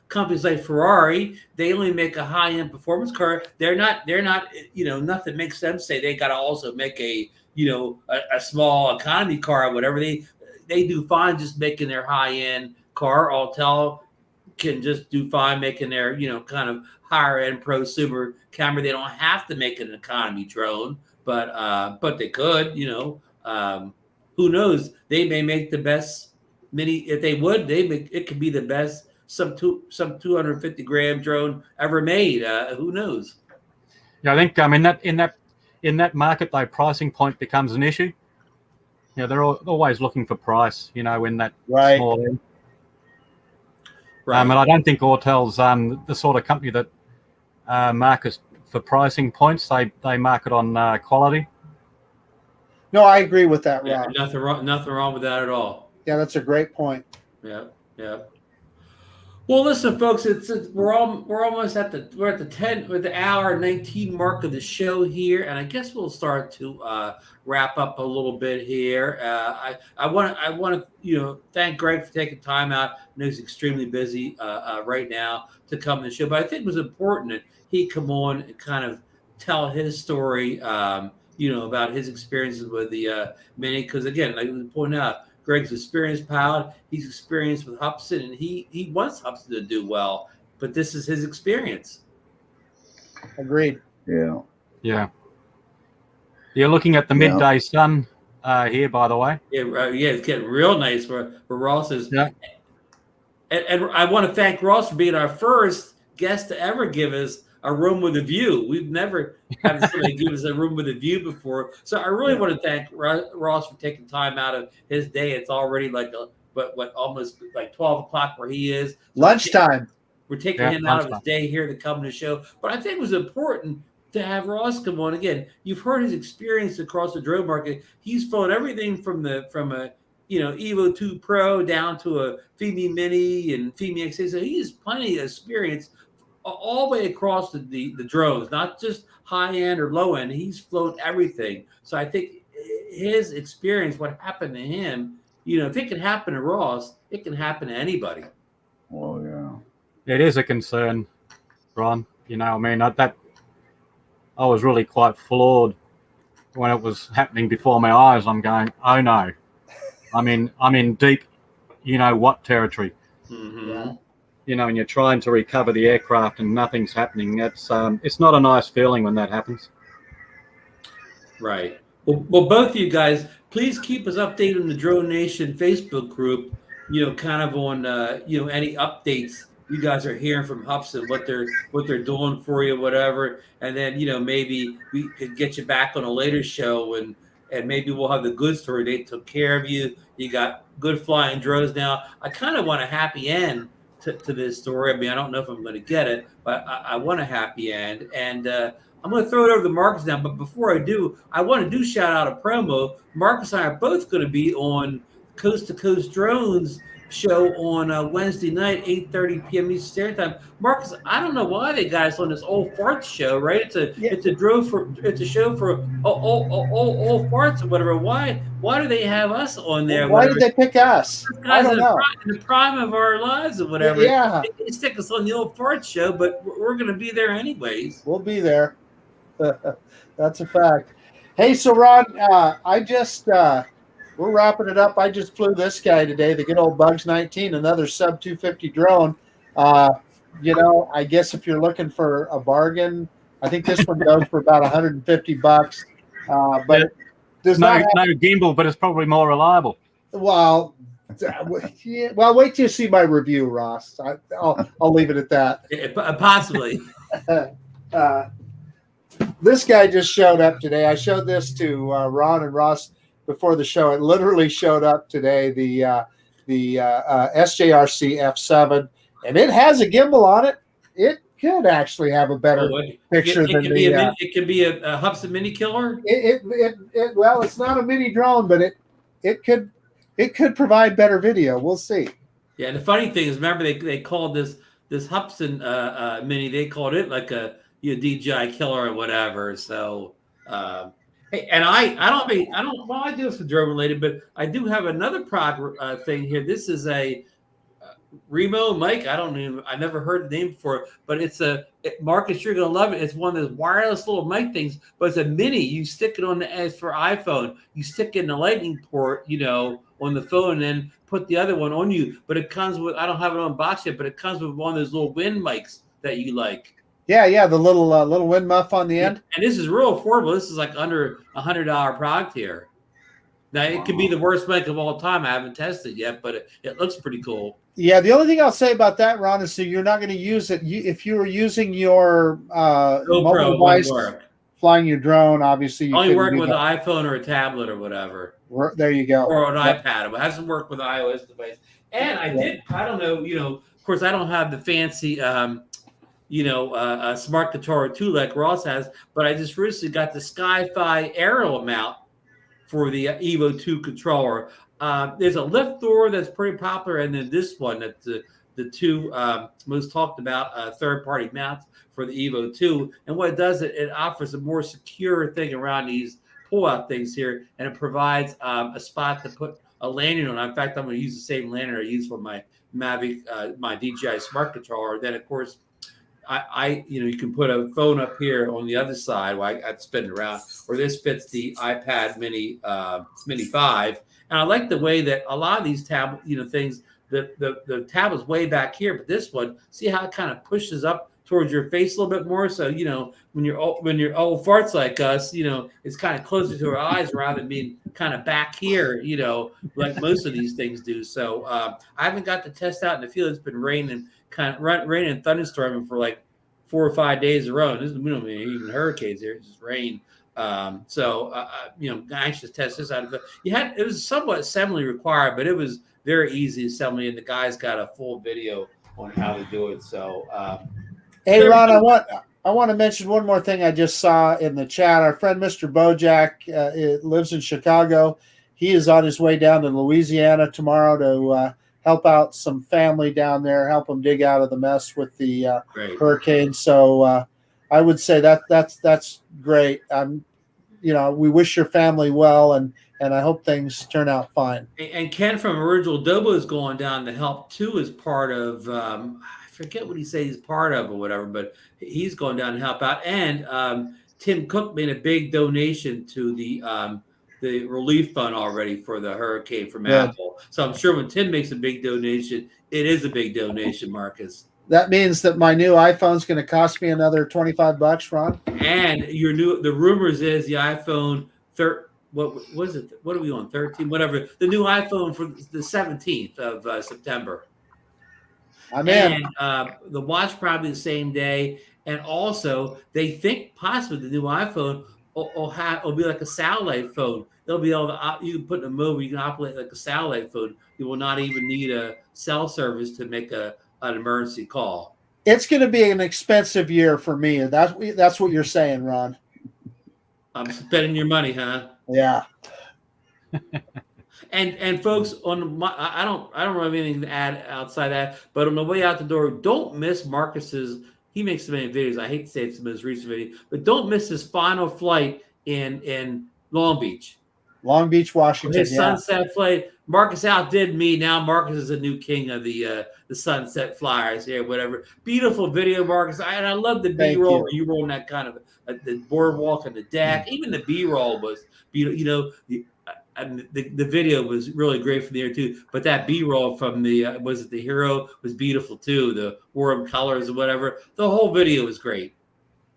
companies like Ferrari, they only make a high-end performance car. They're not, nothing makes them say they got to also make a small economy car or whatever. They do fine just making their high-end car. Autel can just do fine making their, kind of higher end prosumer camera. They don't have to make an economy drone, but they could, who knows? They may make the best mini. If they would, it could be the best some 250 gram drone ever made. Who knows? Yeah, I think in that market, though, pricing point becomes an issue. They're always looking for price. In that small end. Right. And I don't think Autel's the sort of company that markets for pricing points. They market on quality. No, I agree with that, Rob. Yeah, nothing wrong with that at all. Yeah, that's a great point. Yeah. Well, Well, listen, folks, we're almost at the hour 19 mark of the show here, and I guess we'll start to wrap up a little bit here. I want to thank Greg for taking time out. I know he's extremely busy right now to come to the show, but I think it was important that he come on and kind of tell his story, about his experiences with the Mini, because again, like we pointed out, Greg's experienced pilot. He's experienced with Hubsan, and he wants Hubsan to do well. But this is his experience. Agreed. Yeah. Yeah. You're looking at the midday sun here, by the way. Yeah, it's getting real nice where Ross is. Yeah. And I want to thank Ross for being our first guest to ever give us a room with a view. We've never had somebody give us a room with a view before. So I really want to thank Ross for taking time out of his day. It's already like almost like 12 o'clock where he is. So lunchtime. We're taking him out of his day here to come to the show. But I think it was important to have Ross come on again. You've heard his experience across the drone market. He's flown everything from a Evo 2 Pro down to a Fimi Mini and Fimi XA. So he has plenty of experience all the way across the drones, not just high end or low end. He's flown everything. So I think his experience, what happened to him, if it can happen to Ross, it can happen to anybody. Well, yeah. It is a concern, Ron. I was really quite floored when it was happening before my eyes. I'm going, oh no, I'm in deep, what territory. Mm-hmm. Yeah. And you're trying to recover the aircraft and nothing's happening. It's not a nice feeling when that happens. Right. Well, both of you guys, please keep us updated on the DroneNation Facebook group. Kind of on any updates you guys are hearing from Hubsan, what they're doing for you, whatever. And then maybe we could get you back on a later show and maybe we'll have the good story. They took care of you. You got good flying drones now. I kind of want a happy end to this story. I mean, I don't know if I'm going to get it, but I want a happy end. And I'm going to throw it over to Marcus now. But before I do, I want to shout out a promo. Marcus and I are both going to be on Coast to Coast Drones show on Wednesday night, 8:30 p.m. Eastern Standard Time. Marcus, I don't know why they got us on this old farts show, right? It's a show for old farts or whatever. Why do they have us on there? Why did they pick us? I don't know. In the prime of our lives or whatever. Yeah. They stick us on the old farts show, but we're going to be there anyways. We'll be there. That's a fact. Hey, so Ron, we're wrapping it up. I just flew this guy today, the good old Bugs 19, another sub 250 drone. I guess if you're looking for a bargain, I think this one goes for about $150. But it does no gimbal, but it's probably more reliable. Well, yeah. Well, wait till you see my review, Ross. I'll leave it at that. Yeah, possibly. This guy just showed up today. I showed this to Ron and Ross before the show. It literally showed up today, the SJRC F7, and it has a gimbal on it. It could actually have a better picture than the. It could be a Hubsan Mini Killer. Well, it's not a mini drone, but it could provide better video. We'll see. Yeah, and the funny thing is, remember they called this Hubsan Mini. They called it like a DJI Killer or whatever. So. Hey, and I do this for drone related, but I do have another product thing here. This is a Remo mic. I never heard the name before, but Marcus, you're gonna love it. It's one of those wireless little mic things, but it's a mini. You stick it on the edge for iPhone. You stick it in the lightning port, on the phone, and then put the other one on you. But it comes with, I don't have it on box yet, but it comes with one of those little wind mics that you like. Yeah, the little wind muff on the end. And this is real affordable. This is like under $100 product here. Now, it could be the worst mic of all time. I haven't tested yet, but it looks pretty cool. Yeah, the only thing I'll say about that, Ron, is so you're not going to use it. If you were using your mobile device, flying your drone, obviously you only work with an iPhone or a tablet or whatever. There you go. Or an iPad. It hasn't worked with an iOS device. And I don't know, of course, I don't have the fancy a smart controller too, like Ross has, but I just recently got the Sky-Fi aerial mount for the Evo 2 controller. There's a lift door that's pretty popular, and then this one that's the two most talked about third-party mounts for the Evo 2. And what it does, it offers a more secure thing around these pull-out things here, and it provides a spot to put a lanyard on. In fact, I'm going to use the same lanyard I use for my Mavic, my DJI Smart Controller. Then, of course, you can put a phone up here on the other side while I spin it around, or this fits the iPad Mini 5. And I like the way that a lot of these tablet, things, the tablet's way back here, but this one, see how it kind of pushes up towards your face a little bit more. So, when you're old farts like us, it's kind of closer to our eyes rather than being kind of back here, like most of these things do. So I haven't got to test out in the field. It's been raining and thunderstorming for like 4 or 5 days in a row. We don't even hurricanes here. It's just rain. Anxious to test this out. It was somewhat assembly required, but it was very easy assembly, and the guys got a full video on how to do it. So, hey, Ron, I want to mention one more thing I just saw in the chat. Our friend Mr. Bojack lives in Chicago. He is on his way down to Louisiana tomorrow to help out some family down there, help them dig out of the mess with the hurricane. So I would say that's great. We wish your family well, and I hope things turn out fine. And Ken from Original Dobo is going down to help too, as part of I forget what he said he's part of or whatever, but he's going down to help out. And Tim Cook made a big donation to the relief fund already for the hurricane from Apple. So I'm sure when Tim makes a big donation, it is a big donation, Marcus. That means that my new iPhone's going to cost me another $25, Ron. And the rumors is the iPhone what was it? What are we on? 13, whatever. The new iPhone for the 17th of September. I'm in. And the watch probably the same day. And also, they think possibly the new iPhone will be like a satellite phone. They'll be able to you can put in a mode where you can operate like a satellite phone. You will not even need a cell service to make an emergency call. It's going to be an expensive year for me. That's what you're saying, Ron. I'm spending your money, huh? Yeah. And folks, I don't have anything to add outside that, but on the way out the door, don't miss Marcus's. He makes so many videos. I hate to say it's the most recent video, but don't miss his final flight in Long Beach, Washington. His sunset flight. Marcus outdid me. Now Marcus is the new king of the sunset flyers here, whatever. Beautiful video, Marcus. I love the B-roll where you were on that kind of the boardwalk and the deck. Even the B-roll was beautiful. The video was really great from there too. But that B-roll from the the Hero was beautiful too. The warm colors and whatever. The whole video was great.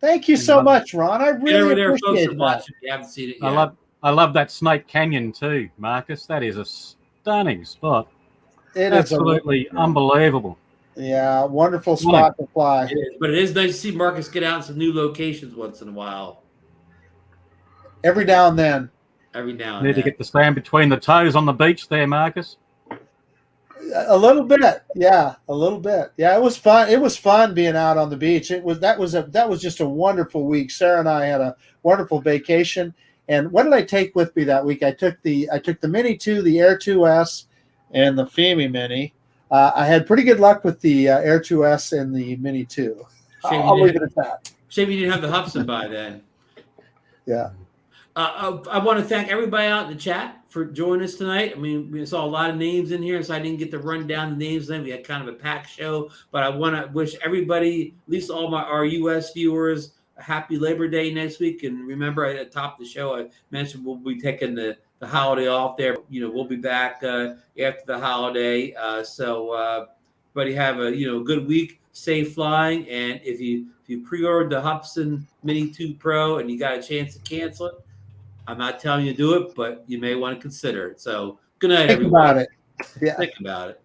Thank you so much, Ron. I really appreciate that. Watch if you haven't seen it yet. I love that Snake Canyon too, Marcus. That is a stunning spot. It is absolutely unbelievable. Yeah, wonderful spot to fly. But it is nice to see Marcus get out in some new locations once in a while. Every now and then. Need to get the sand between the toes on the beach there, Marcus. A little bit, yeah, a little bit. Yeah, it was fun. It was fun being out on the beach. That was just a wonderful week. Sarah and I had a wonderful vacation. And what did I take with me that week? I took the Mini 2, the Air 2S, and the Femi Mini. I had pretty good luck with the Air 2S and the Mini 2. I'll leave it at that. Shame you didn't have the Hubsan by then. Yeah. I want to thank everybody out in the chat for joining us tonight. I mean, we saw a lot of names in here, so I didn't get to run down the names. Then we had kind of a packed show, but I want to wish everybody, at least all our U.S. viewers, a happy Labor Day next week. And remember, at the top of the show, I mentioned we'll be taking the holiday off there. We'll be back after the holiday. So everybody have a good week, safe flying, and if you pre-ordered the Hubsan Mini 2 Pro and you got a chance to cancel it, I'm not telling you to do it, but you may want to consider it. So good night, everyone. Think about it. Yeah. Think about it.